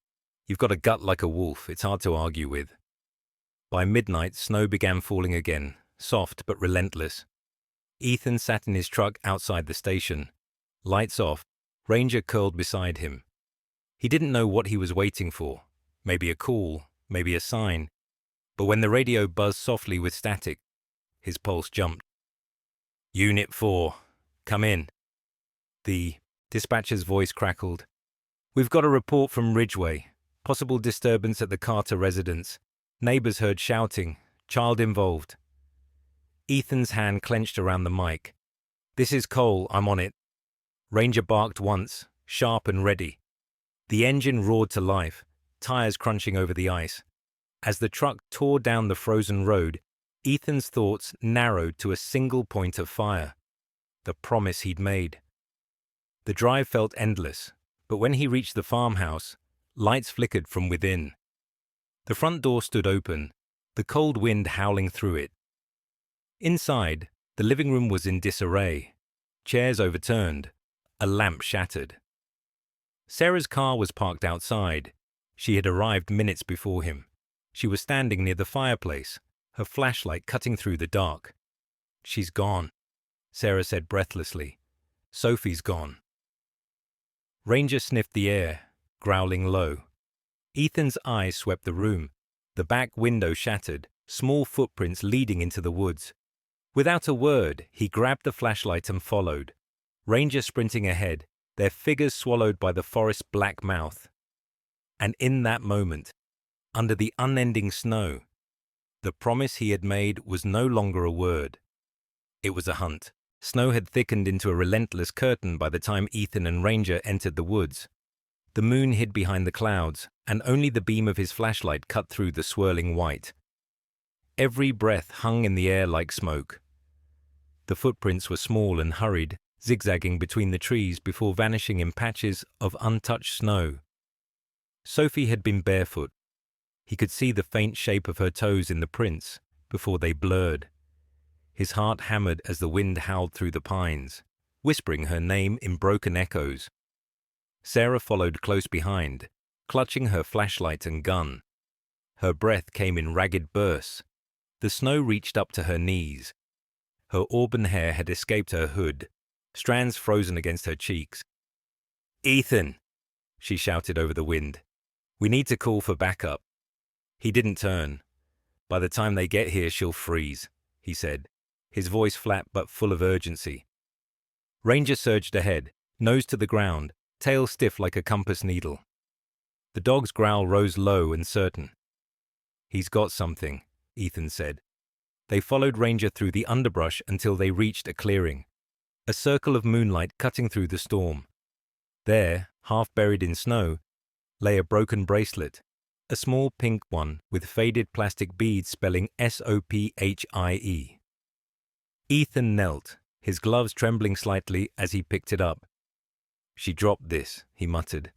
You've got a gut like a wolf, it's hard to argue with." By midnight, snow began falling again, soft but relentless. Ethan sat in his truck outside the station. Lights off, Ranger curled beside him. He didn't know what he was waiting for. Maybe a call, maybe a sign. But when the radio buzzed softly with static, his pulse jumped. "Unit 4, come in." The Dispatcher's voice crackled. "We've got a report from Ridgeway. Possible disturbance at the Carter residence. Neighbors heard shouting. Child involved." Ethan's hand clenched around the mic. "This is Cole, I'm on it." Ranger barked once, sharp and ready. The engine roared to life, tires crunching over the ice. As the truck tore down the frozen road, Ethan's thoughts narrowed to a single point of fire. The promise he'd made. The drive felt endless, but when he reached the farmhouse, lights flickered from within. The front door stood open, the cold wind howling through it. Inside, the living room was in disarray. Chairs overturned, a lamp shattered. Sarah's car was parked outside. She had arrived minutes before him. She was standing near the fireplace, her flashlight cutting through the dark. "She's gone," Sarah said breathlessly. "Sophie's gone." Ranger sniffed the air, growling low. Ethan's eyes swept the room, the back window shattered, small footprints leading into the woods. Without a word, he grabbed the flashlight and followed. Ranger sprinting ahead, their figures swallowed by the forest's black mouth. And in that moment, under the unending snow, the promise he had made was no longer a word. It was a hunt. Snow had thickened into a relentless curtain by the time Ethan and Ranger entered the woods. The moon hid behind the clouds, and only the beam of his flashlight cut through the swirling white. Every breath hung in the air like smoke. The footprints were small and hurried, zigzagging between the trees before vanishing in patches of untouched snow. Sophie had been barefoot. He could see the faint shape of her toes in the prints before they blurred. His heart hammered as the wind howled through the pines, whispering her name in broken echoes. Sarah followed close behind, clutching her flashlight and gun. Her breath came in ragged bursts. The snow reached up to her knees. Her auburn hair had escaped her hood, strands frozen against her cheeks. "Ethan!" she shouted over the wind. "We need to call for backup." He didn't turn. "By the time they get here, she'll freeze," he said, his voice flat but full of urgency. Ranger surged ahead, nose to the ground, tail stiff like a compass needle. The dog's growl rose low and certain. "He's got something," Ethan said. They followed Ranger through the underbrush until they reached a clearing, a circle of moonlight cutting through the storm. There, half buried in snow, lay a broken bracelet, a small pink one with faded plastic beads spelling SOPHIE. Ethan knelt, his gloves trembling slightly as he picked it up. "She dropped this," he muttered.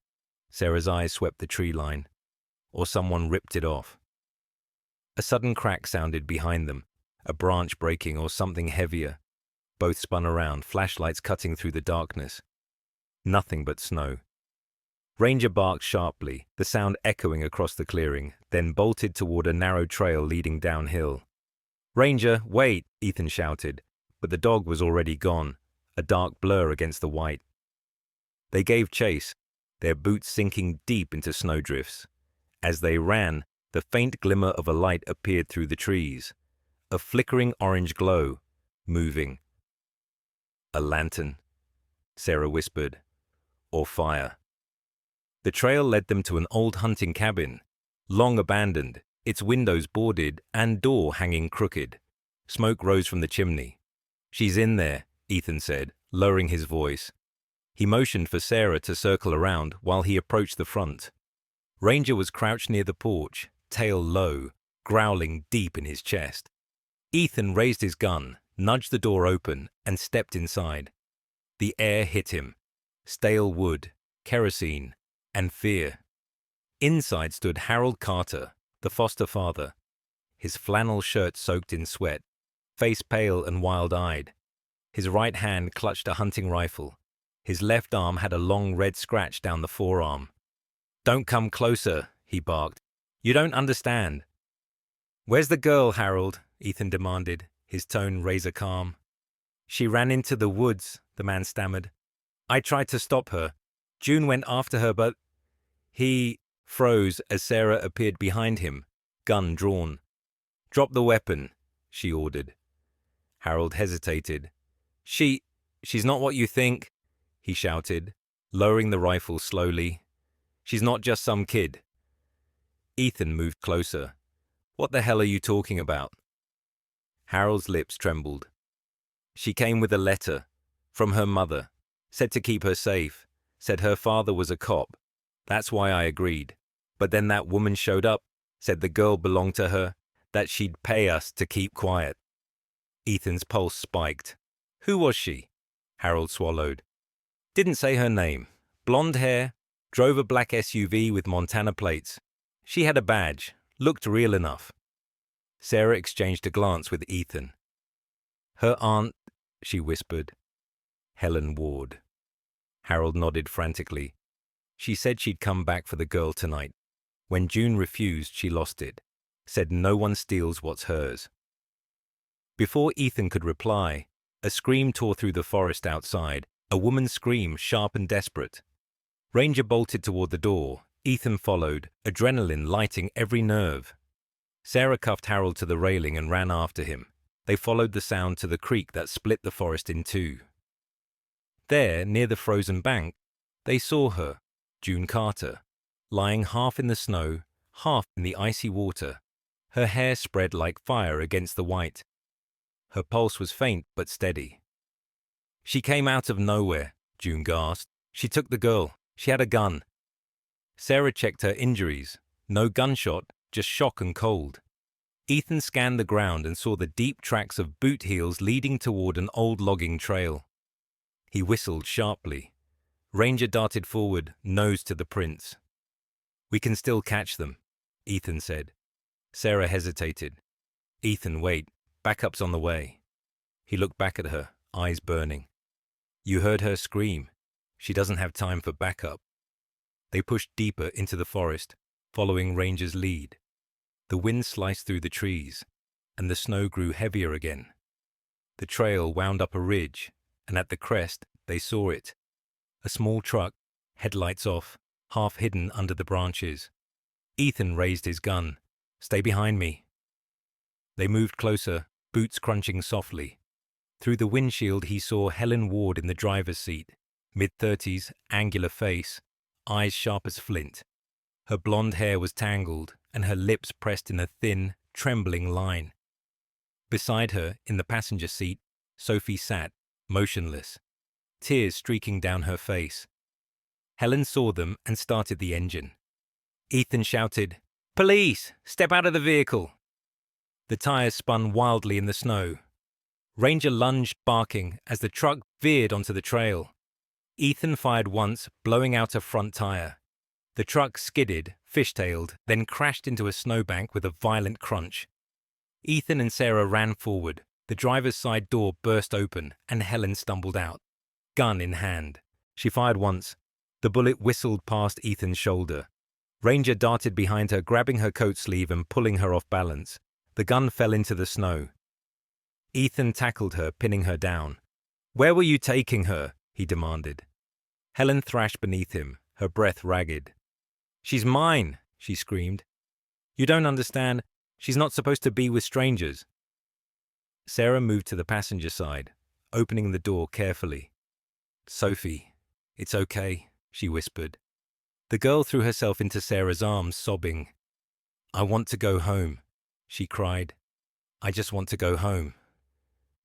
Sarah's eyes swept the tree line. "Or someone ripped it off." A sudden crack sounded behind them, a branch breaking or something heavier. Both spun around, flashlights cutting through the darkness. Nothing but snow. Ranger barked sharply, the sound echoing across the clearing, then bolted toward a narrow trail leading downhill. "Ranger, wait!" Ethan shouted, but the dog was already gone, a dark blur against the white. They gave chase, their boots sinking deep into snowdrifts. As they ran, the faint glimmer of a light appeared through the trees, a flickering orange glow, moving. "A lantern," Sarah whispered, "or fire." The trail led them to an old hunting cabin, long abandoned, its windows boarded and door hanging crooked. Smoke rose from the chimney. "She's in there," Ethan said, lowering his voice. He motioned for Sarah to circle around while he approached the front. Ranger was crouched near the porch, tail low, growling deep in his chest. Ethan raised his gun, nudged the door open, and stepped inside. The air hit him. Stale wood, kerosene, and fear. Inside stood Harold Carter, the foster father, his flannel shirt soaked in sweat, face pale and wild-eyed. His right hand clutched a hunting rifle. His left arm had a long red scratch down the forearm. "Don't come closer," he barked. "You don't understand." "Where's the girl, Harold?" Ethan demanded, his tone razor calm. "She ran into the woods," the man stammered. "I tried to stop her. June went after her, but—" He froze as Sarah appeared behind him, gun drawn. "Drop the weapon," she ordered. Harold hesitated. She's not what you think," he shouted, lowering the rifle slowly. "She's not just some kid." Ethan moved closer. "What the hell are you talking about?" Harold's lips trembled. "She came with a letter. From her mother. Said to keep her safe. Said her father was a cop. That's why I agreed. But then that woman showed up. Said the girl belonged to her. That she'd pay us to keep quiet." Ethan's pulse spiked. "Who was she?" Harold swallowed. "Didn't say her name. Blonde hair. Drove a black SUV with Montana plates. She had a badge. Looked real enough." Sarah exchanged a glance with Ethan. "Her aunt," she whispered. "Helen Ward." Harold nodded frantically. "She said she'd come back for the girl tonight. When June refused, she lost it. Said no one steals what's hers." Before Ethan could reply, a scream tore through the forest outside, a woman's scream, sharp and desperate. Ranger bolted toward the door. Ethan followed, adrenaline lighting every nerve. Sarah cuffed Harold to the railing and ran after him. They followed the sound to the creek that split the forest in two. There, near the frozen bank, they saw her, June Carter, lying half in the snow, half in the icy water, her hair spread like fire against the white. Her pulse was faint but steady. "She came out of nowhere," June gasped. "She took the girl. She had a gun." Sarah checked her injuries. No gunshot, just shock and cold. Ethan scanned the ground and saw the deep tracks of boot heels leading toward an old logging trail. He whistled sharply. Ranger darted forward, nose to the prints. "We can still catch them," Ethan said. Sarah hesitated. "Ethan, wait. Backup's on the way." He looked back at her, eyes burning. "You heard her scream. She doesn't have time for backup." They pushed deeper into the forest, following Ranger's lead. The wind sliced through the trees, and the snow grew heavier again. The trail wound up a ridge, and at the crest they saw it. A small truck, headlights off, half hidden under the branches. Ethan raised his gun. "Stay behind me." They moved closer, boots crunching softly. Through the windshield he saw Helen Ward in the driver's seat, mid-30s, angular face, eyes sharp as flint. Her blonde hair was tangled, and her lips pressed in a thin, trembling line. Beside her, in the passenger seat, Sophie sat, motionless, tears streaking down her face. Helen saw them and started the engine. Ethan shouted, "Police! Step out of the vehicle!" The tires spun wildly in the snow. Ranger lunged, barking, as the truck veered onto the trail. Ethan fired once, blowing out a front tire. The truck skidded, fishtailed, then crashed into a snowbank with a violent crunch. Ethan and Sarah ran forward. The driver's side door burst open, and Helen stumbled out, gun in hand. She fired once. The bullet whistled past Ethan's shoulder. Ranger darted behind her, grabbing her coat sleeve and pulling her off balance. The gun fell into the snow. Ethan tackled her, pinning her down. "Where were you taking her?" he demanded. Helen thrashed beneath him, her breath ragged. "She's mine," she screamed. "You don't understand. She's not supposed to be with strangers." Sarah moved to the passenger side, opening the door carefully. "Sophie, it's okay," she whispered. The girl threw herself into Sarah's arms, sobbing. "I want to go home," she cried. "I just want to go home."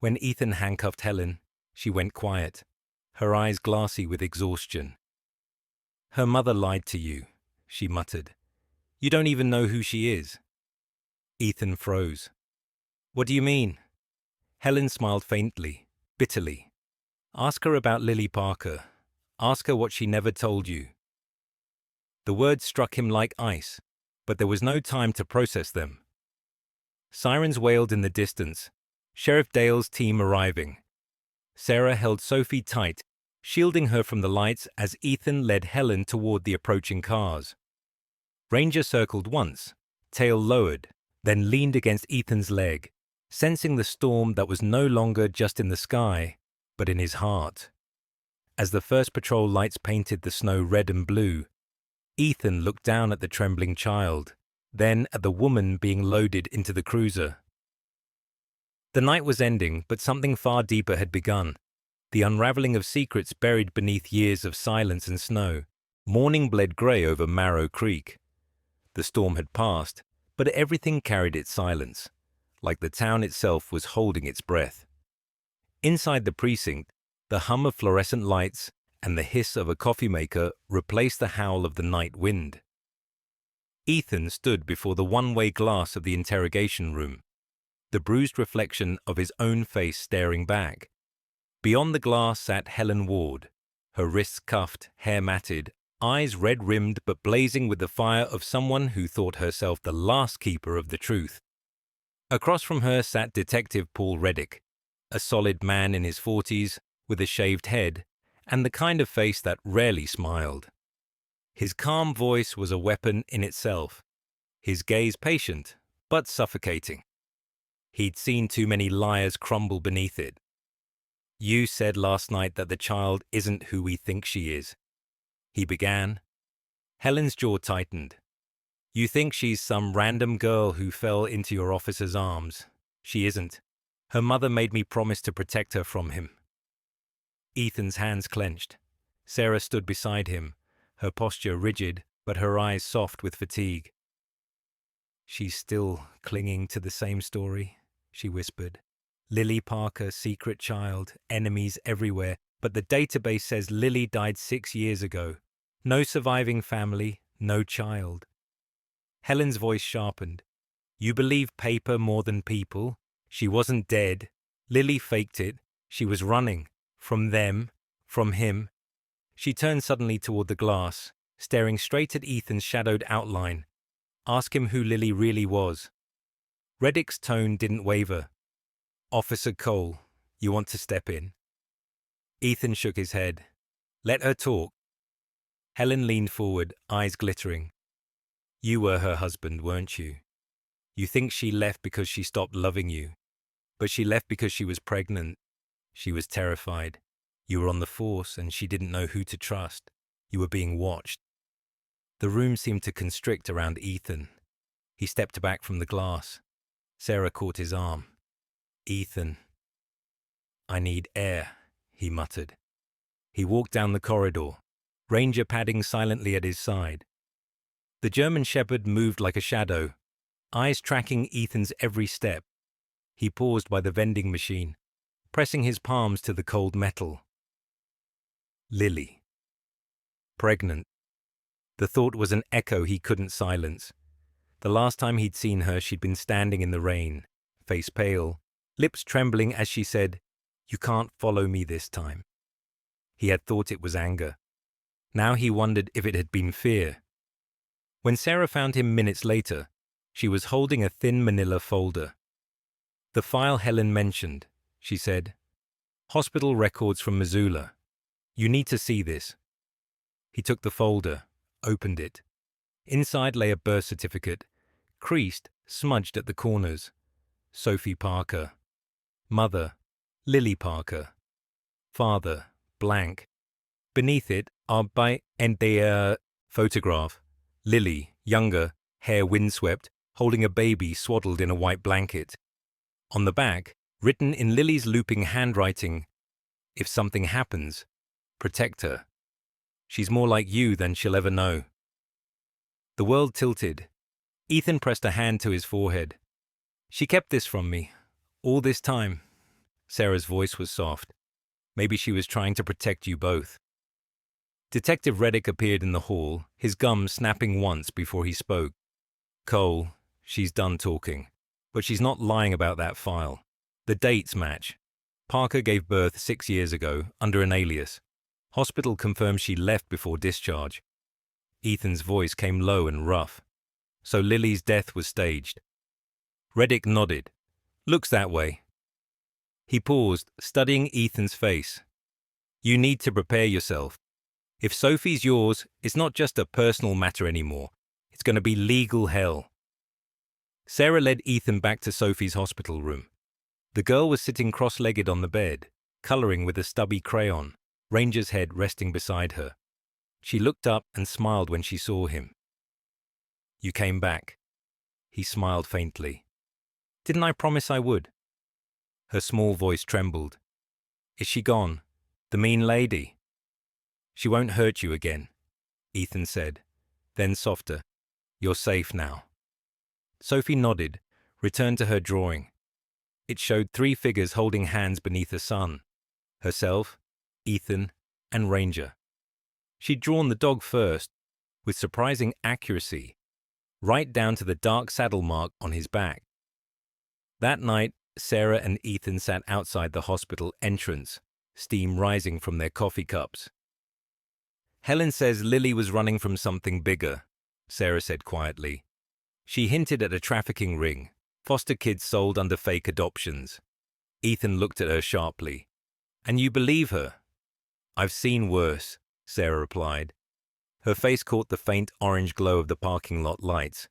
When Ethan handcuffed Helen, she went quiet, her eyes glassy with exhaustion. "Her mother lied to you," she muttered. "You don't even know who she is." Ethan froze. "What do you mean?" Helen smiled faintly, bitterly. "Ask her about Lily Parker. Ask her what she never told you." The words struck him like ice, but there was no time to process them. Sirens wailed in the distance, Sheriff Dale's team arriving. Sarah held Sophie tight, shielding her from the lights as Ethan led Helen toward the approaching cars. Ranger circled once, tail lowered, then leaned against Ethan's leg, sensing the storm that was no longer just in the sky, but in his heart. As the first patrol lights painted the snow red and blue, Ethan looked down at the trembling child, then at the woman being loaded into the cruiser. The night was ending, but something far deeper had begun. The unraveling of secrets buried beneath years of silence and snow. Morning bled grey over Marrow Creek. The storm had passed, but everything carried its silence, like the town itself was holding its breath. Inside the precinct, the hum of fluorescent lights and the hiss of a coffee maker replaced the howl of the night wind. Ethan stood before the one-way glass of the interrogation room, the bruised reflection of his own face staring back. Beyond the glass sat Helen Ward, her wrists cuffed, hair matted, eyes red-rimmed but blazing with the fire of someone who thought herself the last keeper of the truth. Across from her sat Detective Paul Reddick, a solid man in his 40s, with a shaved head, and the kind of face that rarely smiled. His calm voice was a weapon in itself, his gaze patient, but suffocating. He'd seen too many liars crumble beneath it. "You said last night that the child isn't who we think she is," he began. Helen's jaw tightened. "You think she's some random girl who fell into your officer's arms. She isn't. Her mother made me promise to protect her from him." Ethan's hands clenched. Sarah stood beside him, her posture rigid, but her eyes soft with fatigue. "She's still clinging to the same story," she whispered. "Lily Parker, secret child, enemies everywhere, but the database says Lily died 6 years ago. No surviving family, no child." Helen's voice sharpened. "You believe paper more than people? She wasn't dead. Lily faked it. She was running. From them. From him." She turned suddenly toward the glass, staring straight at Ethan's shadowed outline. "Ask him who Lily really was." Reddick's tone didn't waver. "Officer Cole, you want to step in?" Ethan shook his head. "Let her talk." Helen leaned forward, eyes glittering. "You were her husband, weren't you? You think she left because she stopped loving you. But she left because she was pregnant. She was terrified. You were on the force and she didn't know who to trust. You were being watched." The room seemed to constrict around Ethan. He stepped back from the glass. Sarah caught his arm. "Ethan." "I need air," he muttered. He walked down the corridor, Ranger padding silently at his side. The German Shepherd moved like a shadow, eyes tracking Ethan's every step. He paused by the vending machine, pressing his palms to the cold metal. Lily. Pregnant. The thought was an echo he couldn't silence. The last time he'd seen her, she'd been standing in the rain, face pale, lips trembling as she said, "You can't follow me this time." He had thought it was anger. Now he wondered if it had been fear. When Sarah found him minutes later, she was holding a thin manila folder. "The file Helen mentioned," she said. "Hospital records from Missoula. You need to see this." He took the folder, opened it. Inside lay a birth certificate, creased, smudged at the corners. Sophie Parker. Mother, Lily Parker. Father, blank. Beneath it, photograph. Lily, younger, hair windswept, holding a baby swaddled in a white blanket. On the back, written in Lily's looping handwriting, "If something happens, protect her. She's more like you than she'll ever know." The world tilted. Ethan pressed a hand to his forehead. "She kept this from me. All this time." Sarah's voice was soft. "Maybe she was trying to protect you both." Detective Reddick appeared in the hall, his gums snapping once before he spoke. "Cole, she's done talking. But she's not lying about that file. The dates match. Parker gave birth 6 years ago, under an alias. Hospital confirms she left before discharge." Ethan's voice came low and rough. "So Lily's death was staged." Reddick nodded. "Looks that way." He paused, studying Ethan's face. "You need to prepare yourself. If Sophie's yours, it's not just a personal matter anymore. It's going to be legal hell." Sarah led Ethan back to Sophie's hospital room. The girl was sitting cross-legged on the bed, coloring with a stubby crayon, Ranger's head resting beside her. She looked up and smiled when she saw him. "You came back." He smiled faintly. "Didn't I promise I would?" Her small voice trembled. "Is she gone?" The mean lady. She won't hurt you again, Ethan said. Then softer. You're safe now. Sophie nodded, returned to her drawing. It showed 3 figures holding hands beneath the sun. Herself, Ethan, and Ranger. She'd drawn the dog first, with surprising accuracy, right down to the dark saddle mark on his back. That night, Sarah and Ethan sat outside the hospital entrance, steam rising from their coffee cups. Helen says Lily was running from something bigger, Sarah said quietly. She hinted at a trafficking ring, foster kids sold under fake adoptions. Ethan looked at her sharply. And you believe her? I've seen worse, Sarah replied. Her face caught the faint orange glow of the parking lot lights.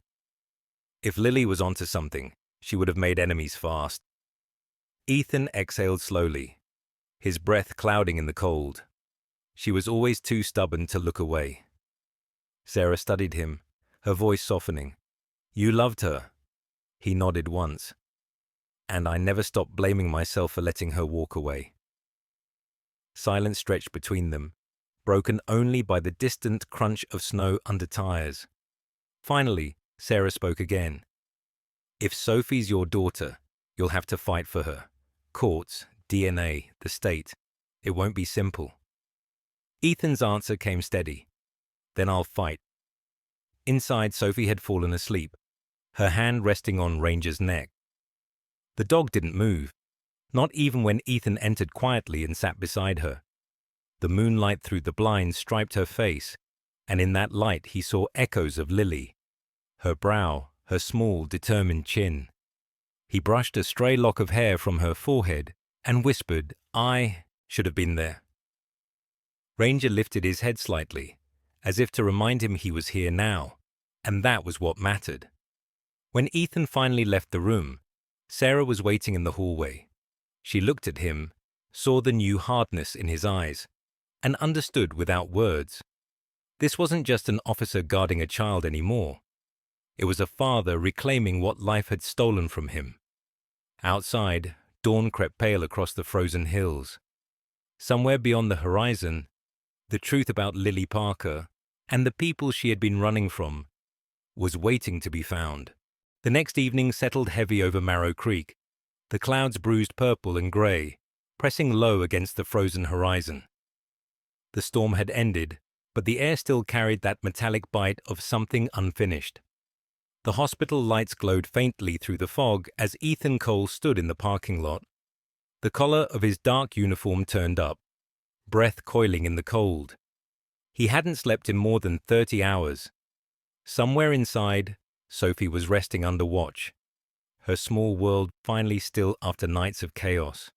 If Lily was onto something, she would have made enemies fast. Ethan exhaled slowly, his breath clouding in the cold. She was always too stubborn to look away. Sarah studied him, her voice softening. You loved her. He nodded once. And I never stopped blaming myself for letting her walk away. Silence stretched between them, broken only by the distant crunch of snow under tires. Finally, Sarah spoke again. If Sophie's your daughter, you'll have to fight for her. Courts, DNA, the state. It won't be simple. Ethan's answer came steady. Then I'll fight. Inside, Sophie had fallen asleep, her hand resting on Ranger's neck. The dog didn't move, not even when Ethan entered quietly and sat beside her. The moonlight through the blinds striped her face, and in that light he saw echoes of Lily. Her brow, her small, determined chin. He brushed a stray lock of hair from her forehead and whispered, I should have been there. Ranger lifted his head slightly, as if to remind him he was here now, and that was what mattered. When Ethan finally left the room, Sarah was waiting in the hallway. She looked at him, saw the new hardness in his eyes, and understood without words. This wasn't just an officer guarding a child anymore. It was a father reclaiming what life had stolen from him. Outside, dawn crept pale across the frozen hills. Somewhere beyond the horizon, the truth about Lily Parker and the people she had been running from was waiting to be found. The next evening settled heavy over Marrow Creek, the clouds bruised purple and grey, pressing low against the frozen horizon. The storm had ended, but the air still carried that metallic bite of something unfinished. The hospital lights glowed faintly through the fog as Ethan Cole stood in the parking lot. The collar of his dark uniform turned up, breath coiling in the cold. He hadn't slept in more than 30 hours. Somewhere inside, Sophie was resting under watch, her small world finally still after nights of chaos.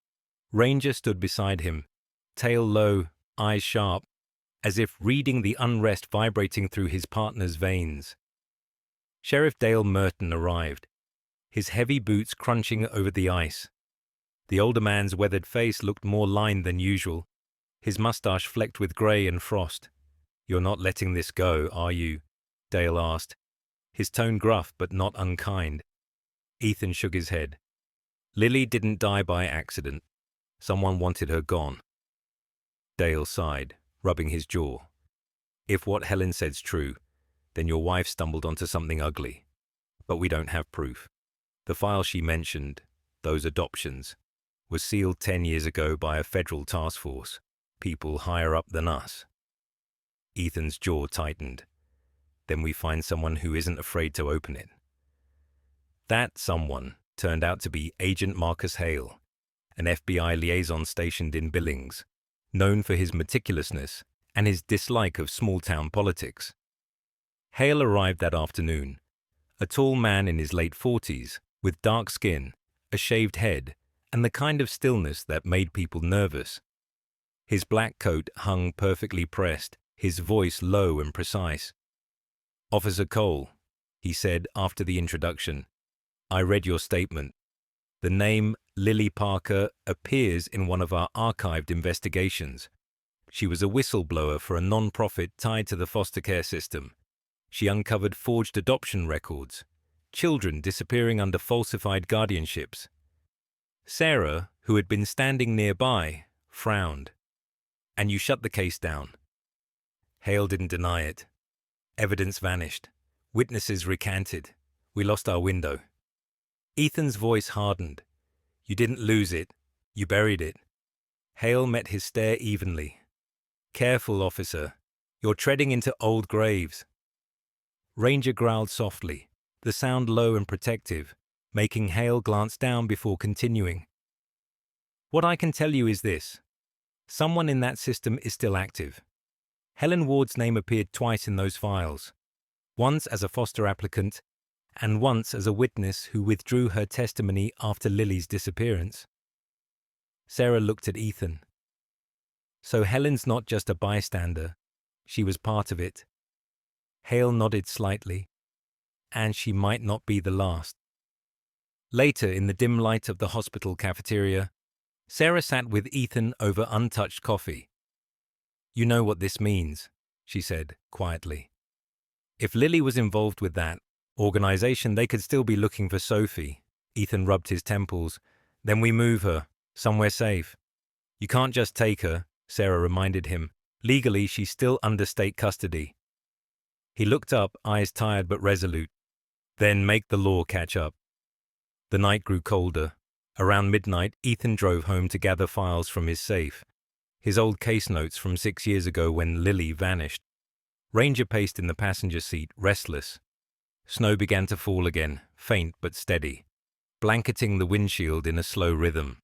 Ranger stood beside him, tail low, eyes sharp, as if reading the unrest vibrating through his partner's veins. Sheriff Dale Merton arrived, his heavy boots crunching over the ice. The older man's weathered face looked more lined than usual, his mustache flecked with grey and frost. You're not letting this go, are you? Dale asked, his tone gruff but not unkind. Ethan shook his head. Lily didn't die by accident. Someone wanted her gone. Dale sighed, rubbing his jaw. If what Helen said's true, then your wife stumbled onto something ugly. But we don't have proof. The file she mentioned, those adoptions, was sealed 10 years ago by a federal task force, people higher up than us. Ethan's jaw tightened. Then we find someone who isn't afraid to open it. That someone turned out to be Agent Marcus Hale, an FBI liaison stationed in Billings, known for his meticulousness and his dislike of small-town politics. Hale arrived that afternoon, a tall man in his late 40s, with dark skin, a shaved head, and the kind of stillness that made people nervous. His black coat hung perfectly pressed, his voice low and precise. Officer Cole, he said after the introduction, I read your statement. The name Lily Parker appears in one of our archived investigations. She was a whistleblower for a non-profit tied to the foster care system. She uncovered forged adoption records, children disappearing under falsified guardianships. Sarah, who had been standing nearby, frowned. And you shut the case down. Hale didn't deny it. Evidence vanished. Witnesses recanted. We lost our window. Ethan's voice hardened. You didn't lose it. You buried it. Hale met his stare evenly. Careful, officer. You're treading into old graves. Ranger growled softly, the sound low and protective, making Hale glance down before continuing. What I can tell you is this. Someone in that system is still active. Helen Ward's name appeared twice in those files, once as a foster applicant and once as a witness who withdrew her testimony after Lily's disappearance. Sarah looked at Ethan. So Helen's not just a bystander, she was part of it. Hale nodded slightly, and she might not be the last. Later, in the dim light of the hospital cafeteria, Sarah sat with Ethan over untouched coffee. You know what this means, she said quietly. If Lily was involved with that organization, they could still be looking for Sophie. Ethan rubbed his temples. Then we move her, somewhere safe. You can't just take her, Sarah reminded him. Legally, she's still under state custody. He looked up, eyes tired but resolute. Then make the law catch up. The night grew colder. Around midnight, Ethan drove home to gather files from his safe. His old case notes from 6 years ago when Lily vanished. Ranger paced in the passenger seat, restless. Snow began to fall again, faint but steady, blanketing the windshield in a slow rhythm.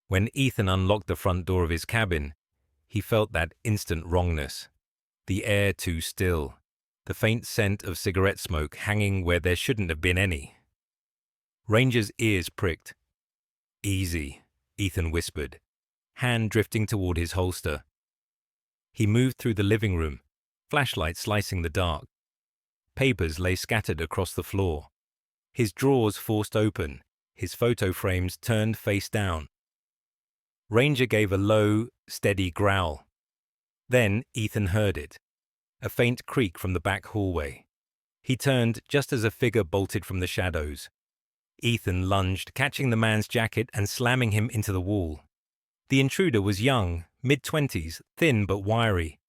When Ethan unlocked the front door of his cabin, he felt that instant wrongness. The air too still, the faint scent of cigarette smoke hanging where there shouldn't have been any. Ranger's ears pricked. Easy, Ethan whispered, hand drifting toward his holster. He moved through the living room, flashlight slicing the dark. Papers lay scattered across the floor. His drawers forced open, his photo frames turned face down. Ranger gave a low, steady growl. Then Ethan heard it, a faint creak from the back hallway. He turned just as a figure bolted from the shadows. Ethan lunged, catching the man's jacket and slamming him into the wall. The intruder was young, mid-20s, thin but wiry.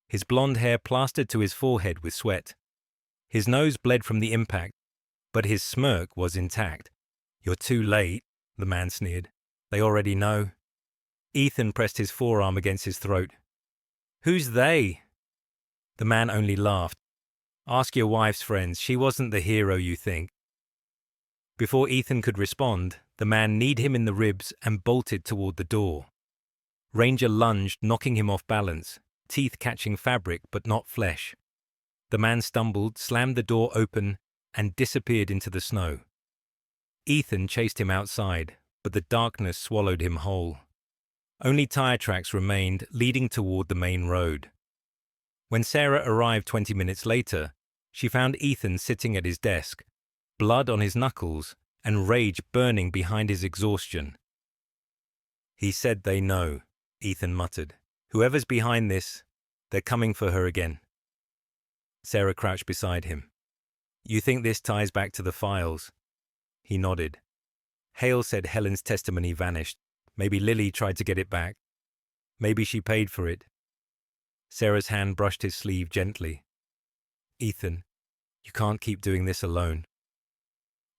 His blonde hair plastered to his forehead with sweat. His nose bled from the impact, but his smirk was intact. You're too late, the man sneered. They already know. Ethan pressed his forearm against his throat. Who's they? The man only laughed. Ask your wife's friends. She wasn't the hero you think. Before Ethan could respond, the man kneed him in the ribs and bolted toward the door. Ranger lunged, knocking him off balance, teeth catching fabric but not flesh. The man stumbled, slammed the door open, and disappeared into the snow. Ethan chased him outside, but the darkness swallowed him whole. Only tire tracks remained, leading toward the main road. When Sarah arrived 20 minutes later, she found Ethan sitting at his desk, blood on his knuckles and rage burning behind his exhaustion. He said they know, Ethan muttered. Whoever's behind this, they're coming for her again. Sarah crouched beside him. You think this ties back to the files? He nodded. Hale said Helen's testimony vanished. Maybe Lily tried to get it back. Maybe she paid for it. Sarah's hand brushed his sleeve gently. Ethan, you can't keep doing this alone.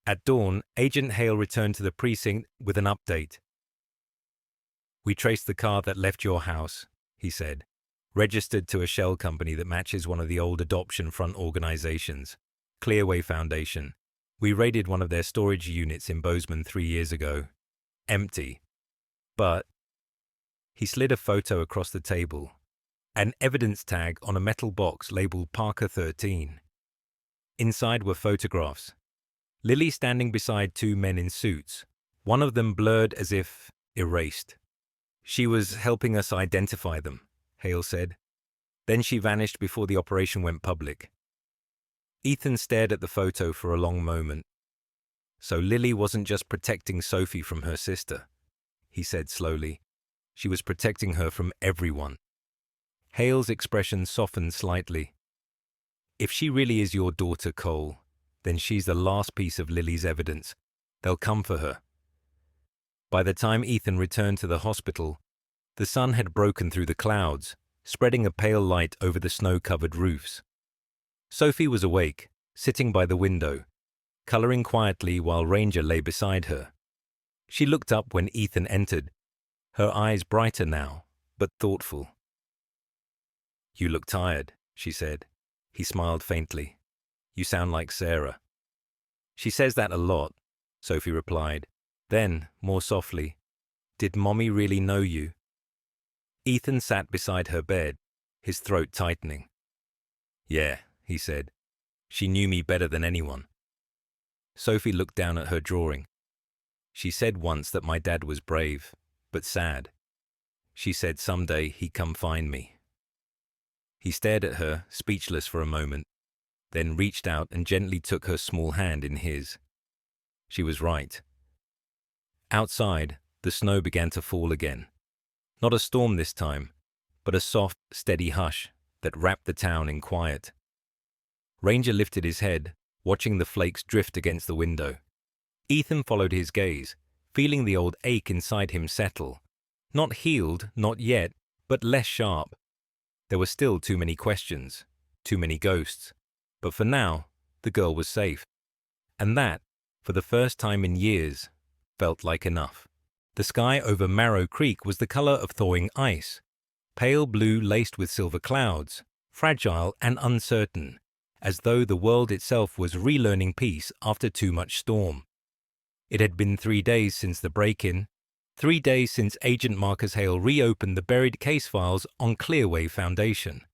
At dawn, Agent Hale returned to the precinct with an update. We traced the car that left your house, he said, registered to a shell company that matches one of the old adoption front organizations, Clearway Foundation. We raided one of their storage units in Bozeman 3 years ago. Empty. But he slid a photo across the table, an evidence tag on a metal box labeled Parker 13. Inside were photographs. Lily standing beside 2 men in suits, one of them blurred as if erased. She was helping us identify them, Hale said. Then she vanished before the operation went public. Ethan stared at the photo for a long moment. So Lily wasn't just protecting Sophie from her sister, he said slowly. She was protecting her from everyone. Hale's expression softened slightly. If she really is your daughter, Cole, then she's the last piece of Lily's evidence. They'll come for her. By the time Ethan returned to the hospital, The sun had broken through the clouds, spreading a pale light over the snow-covered roofs. Sophie was awake, sitting by the window, coloring quietly while Ranger lay beside her. She looked up when Ethan entered, her eyes brighter now, but thoughtful. "You look tired," she said. He smiled faintly. "You sound like Sarah." "She says that a lot," Sophie replied. Then, more softly, "Did Mommy really know you?" Ethan sat beside her bed, his throat tightening. "Yeah," he said. "She knew me better than anyone." Sophie looked down at her drawing. "She said once that my dad was brave, but sad. She said someday he'd come find me." He stared at her, speechless for a moment, then reached out and gently took her small hand in his. She was right. Outside, the snow began to fall again. Not a storm this time, but a soft, steady hush that wrapped the town in quiet. Ranger lifted his head, watching the flakes drift against the window. Ethan followed his gaze, feeling the old ache inside him settle. Not healed, not yet, but less sharp. There were still too many questions, too many ghosts. But for now, the girl was safe. And that, for the first time in years, felt like enough. The sky over Marrow Creek was the color of thawing ice, pale blue laced with silver clouds, fragile and uncertain, as though the world itself was relearning peace after too much storm. It had been 3 days since the break-in, 3 days since Agent Marcus Hale reopened the buried case files on Clearway Foundation.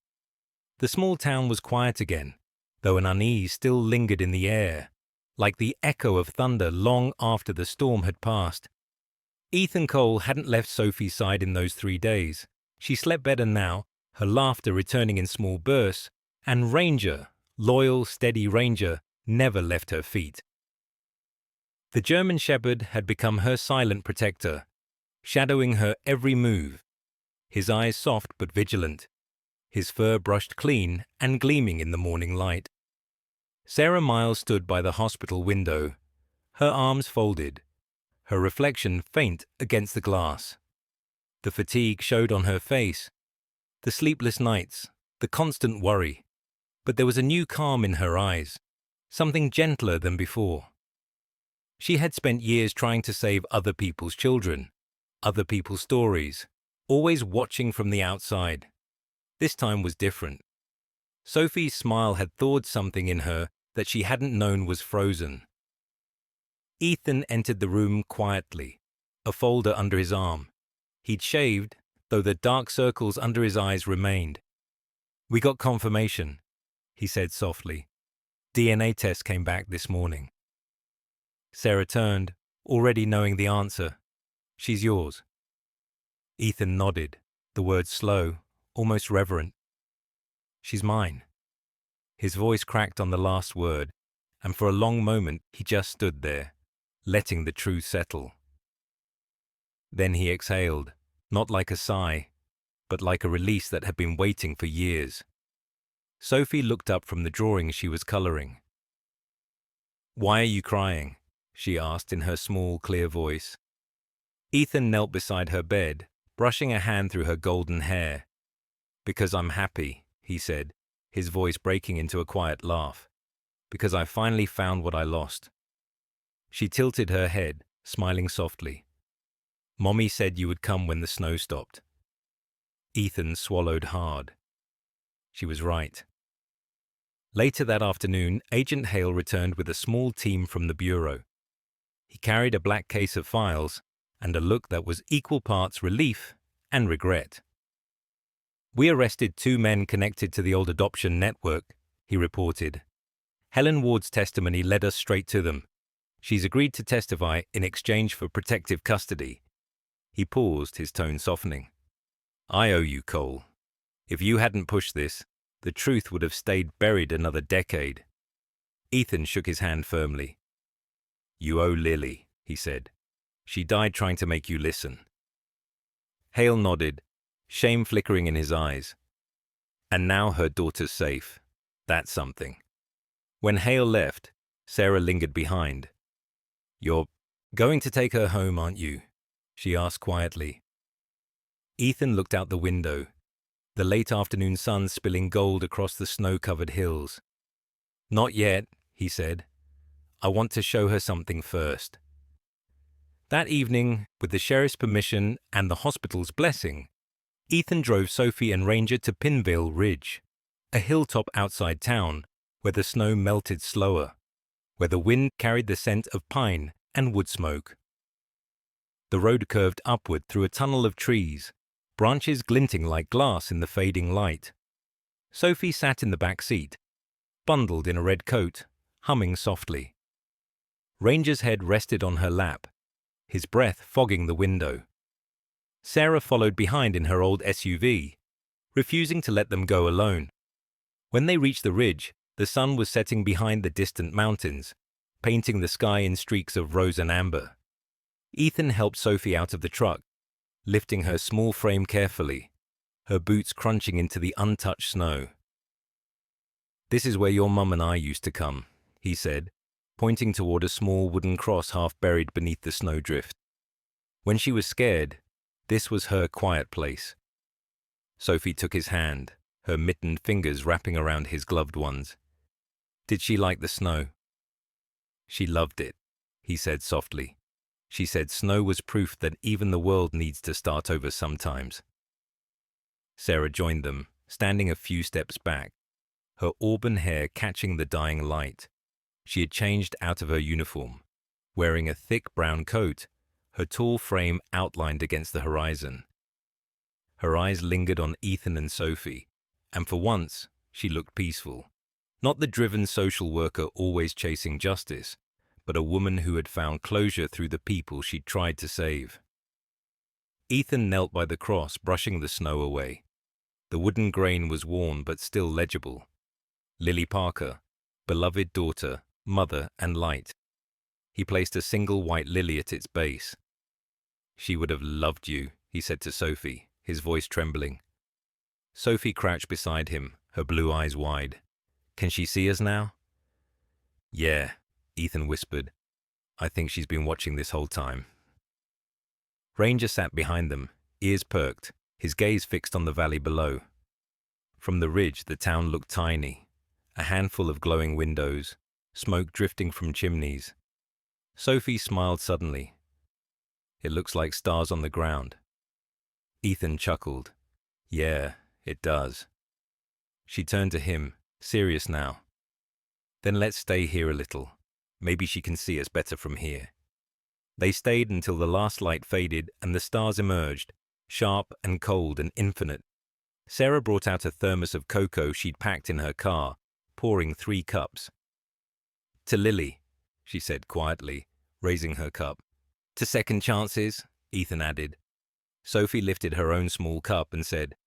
The small town was quiet again, though an unease still lingered in the air, like the echo of thunder long after the storm had passed. Ethan Cole hadn't left Sophie's side in those 3 days. She slept better now, her laughter returning in small bursts, and Ranger, loyal, steady Ranger, never left her feet. The German Shepherd had become her silent protector, shadowing her every move, his eyes soft but vigilant, his fur brushed clean and gleaming in the morning light. Sarah Miles stood by the hospital window, her arms folded, her reflection faint against the glass. The fatigue showed on her face, the sleepless nights, the constant worry, but there was a new calm in her eyes, something gentler than before. She had spent years trying to save other people's children, other people's stories, always watching from the outside. This time was different. Sophie's smile had thawed something in her that she hadn't known was frozen. Ethan entered the room quietly, a folder under his arm. He'd shaved, though the dark circles under his eyes remained. "We got confirmation," he said softly. "DNA test came back this morning." Sarah turned, already knowing the answer. "She's yours." Ethan nodded, the words slow, almost reverent. "She's mine." His voice cracked on the last word, and for a long moment he just stood there, letting the truth settle. Then he exhaled, not like a sigh, but like a release that had been waiting for years. Sophie looked up from the drawing she was coloring. "Why are you crying?" she asked in her small, clear voice. Ethan knelt beside her bed, brushing a hand through her golden hair. "Because I'm happy," he said, his voice breaking into a quiet laugh. "Because I finally found what I lost." She tilted her head, smiling softly. "Mommy said you would come when the snow stopped." Ethan swallowed hard. She was right. Later that afternoon, Agent Hale returned with a small team from the bureau. He carried a black case of files and a look that was equal parts relief and regret. "We arrested 2 men connected to the old adoption network," he reported. "Helen Ward's testimony led us straight to them. She's agreed to testify in exchange for protective custody." He paused, his tone softening. "I owe you, Cole. If you hadn't pushed this, the truth would have stayed buried another decade." Ethan shook his hand firmly. "You owe Lily," he said. "She died trying to make you listen." Hale nodded, shame flickering in his eyes. "And now her daughter's safe. That's something." When Hale left, Sarah lingered behind. "You're going to take her home, aren't you?" she asked quietly. Ethan looked out the window, the late afternoon sun spilling gold across the snow-covered hills. "Not yet," he said. "I want to show her something first." That evening, with the sheriff's permission and the hospital's blessing, Ethan drove Sophie and Ranger to Pinvale Ridge, a hilltop outside town where the snow melted slower, where the wind carried the scent of pine and wood smoke. The road curved upward through a tunnel of trees, branches glinting like glass in the fading light. Sophie sat in the back seat, bundled in a red coat, humming softly. Ranger's head rested on her lap, his breath fogging the window. Sarah followed behind in her old SUV, refusing to let them go alone. When they reached the ridge, the sun was setting behind the distant mountains, painting the sky in streaks of rose and amber. Ethan helped Sophie out of the truck, lifting her small frame carefully, her boots crunching into the untouched snow. "This is where your mum and I used to come," he said, pointing toward a small wooden cross half buried beneath the snowdrift. "When she was scared, this was her quiet place." Sophie took his hand, her mittened fingers wrapping around his gloved ones. "Did she like the snow?" "She loved it," he said softly. "She said snow was proof that even the world needs to start over sometimes." Sarah joined them, standing a few steps back, her auburn hair catching the dying light. She had changed out of her uniform, wearing a thick brown coat, her tall frame outlined against the horizon. Her eyes lingered on Ethan and Sophie, and for once, she looked peaceful. Not the driven social worker always chasing justice, but a woman who had found closure through the people she'd tried to save. Ethan knelt by the cross, brushing the snow away. The wooden grain was worn but still legible. Lily Parker, beloved daughter, mother, and light. He placed a single white lily at its base. "She would have loved you," he said to Sophie, his voice trembling. Sophie crouched beside him, her blue eyes wide. "Can she see us now?" "Yeah," Ethan whispered. "I think she's been watching this whole time." Ranger sat behind them, ears perked, his gaze fixed on the valley below. From the ridge, the town looked tiny, a handful of glowing windows, smoke drifting from chimneys. Sophie smiled suddenly. "It looks like stars on the ground." Ethan chuckled. "Yeah, it does." She turned to him, serious now. "Then let's stay here a little. Maybe she can see us better from here." They stayed until the last light faded and the stars emerged, sharp and cold and infinite. Sarah brought out a thermos of cocoa she'd packed in her car, pouring 3 cups. "To Lily," she said quietly, raising her cup. "To second chances," Ethan added. Sophie lifted her own small cup and said,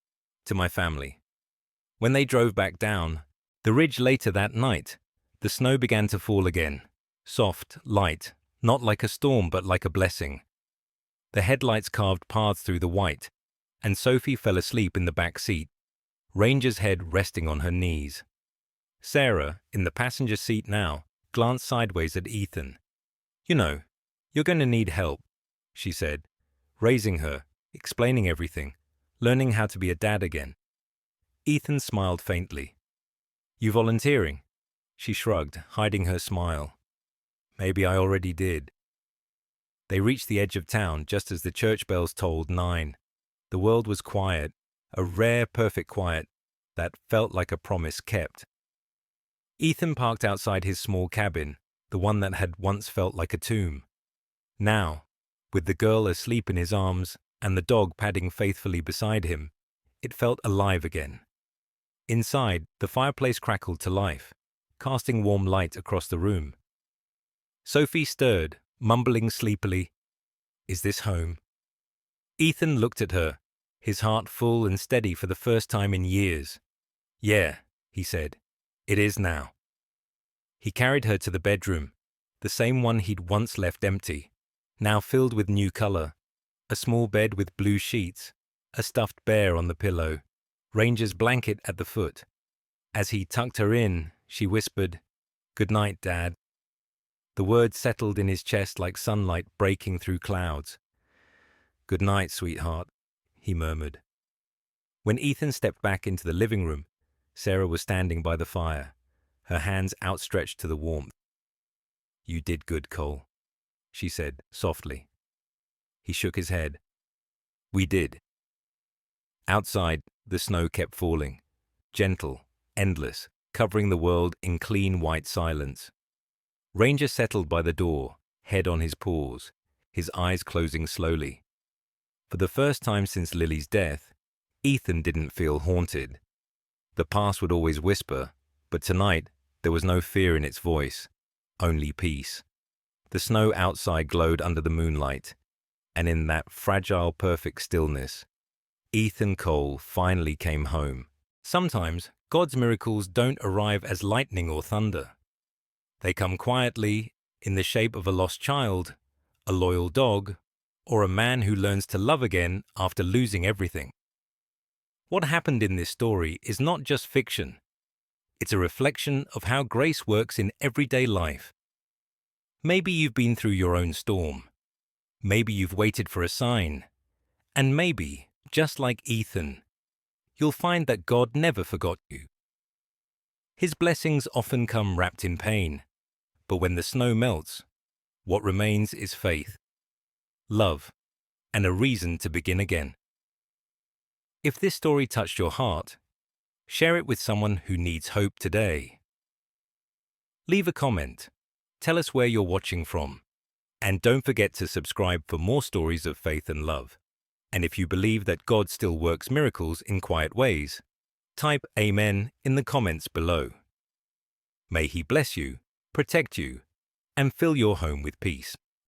"To my family." When they drove back down the ridge later that night, the snow began to fall again, soft, light, not like a storm but like a blessing. The headlights carved paths through the white, and Sophie fell asleep in the back seat, Ranger's head resting on her knees. Sarah, in the passenger seat now, glanced sideways at Ethan. "You know, you're going to need help," she said, raising her, explaining everything, learning how to be a dad again. Ethan smiled faintly. "You volunteering?" She shrugged, hiding her smile. "Maybe I already did." They reached the edge of town just as the church bells tolled 9. The world was quiet, a rare, perfect quiet that felt like a promise kept. Ethan parked outside his small cabin, the one that had once felt like a tomb. Now, with the girl asleep in his arms and the dog padding faithfully beside him, it felt alive again. Inside, the fireplace crackled to life, casting warm light across the room. Sophie stirred, mumbling sleepily, "Is this home?" Ethan looked at her, his heart full and steady for the first time in years. "Yeah," he said, "it is now." He carried her to the bedroom, the same one he'd once left empty, now filled with new color, a small bed with blue sheets, a stuffed bear on the pillow, Ranger's blanket at the foot. As he tucked her in, she whispered, "Good night, Dad." The words settled in his chest like sunlight breaking through clouds. "Good night, sweetheart," he murmured. When Ethan stepped back into the living room, Sarah was standing by the fire, her hands outstretched to the warmth. "You did good, Cole," she said softly. He shook his head. "We did." Outside, the snow kept falling, gentle, endless, covering the world in clean white silence. Ranger settled by the door, head on his paws, his eyes closing slowly. For the first time since Lily's death, Ethan didn't feel haunted. The past would always whisper, but tonight there was no fear in its voice, only peace. The snow outside glowed under the moonlight, and in that fragile, perfect stillness, Ethan Cole finally came home. Sometimes God's miracles don't arrive as lightning or thunder. They come quietly, in the shape of a lost child, a loyal dog, or a man who learns to love again after losing everything. What happened in this story is not just fiction. It's a reflection of how grace works in everyday life. Maybe you've been through your own storm. Maybe you've waited for a sign. And maybe, just like Ethan, you'll find that God never forgot you. His blessings often come wrapped in pain, but when the snow melts, what remains is faith, love, and a reason to begin again. If this story touched your heart, share it with someone who needs hope today. Leave a comment. Tell us where you're watching from. And don't forget to subscribe for more stories of faith and love. And if you believe that God still works miracles in quiet ways, type Amen in the comments below. May He bless you, protect you, and fill your home with peace.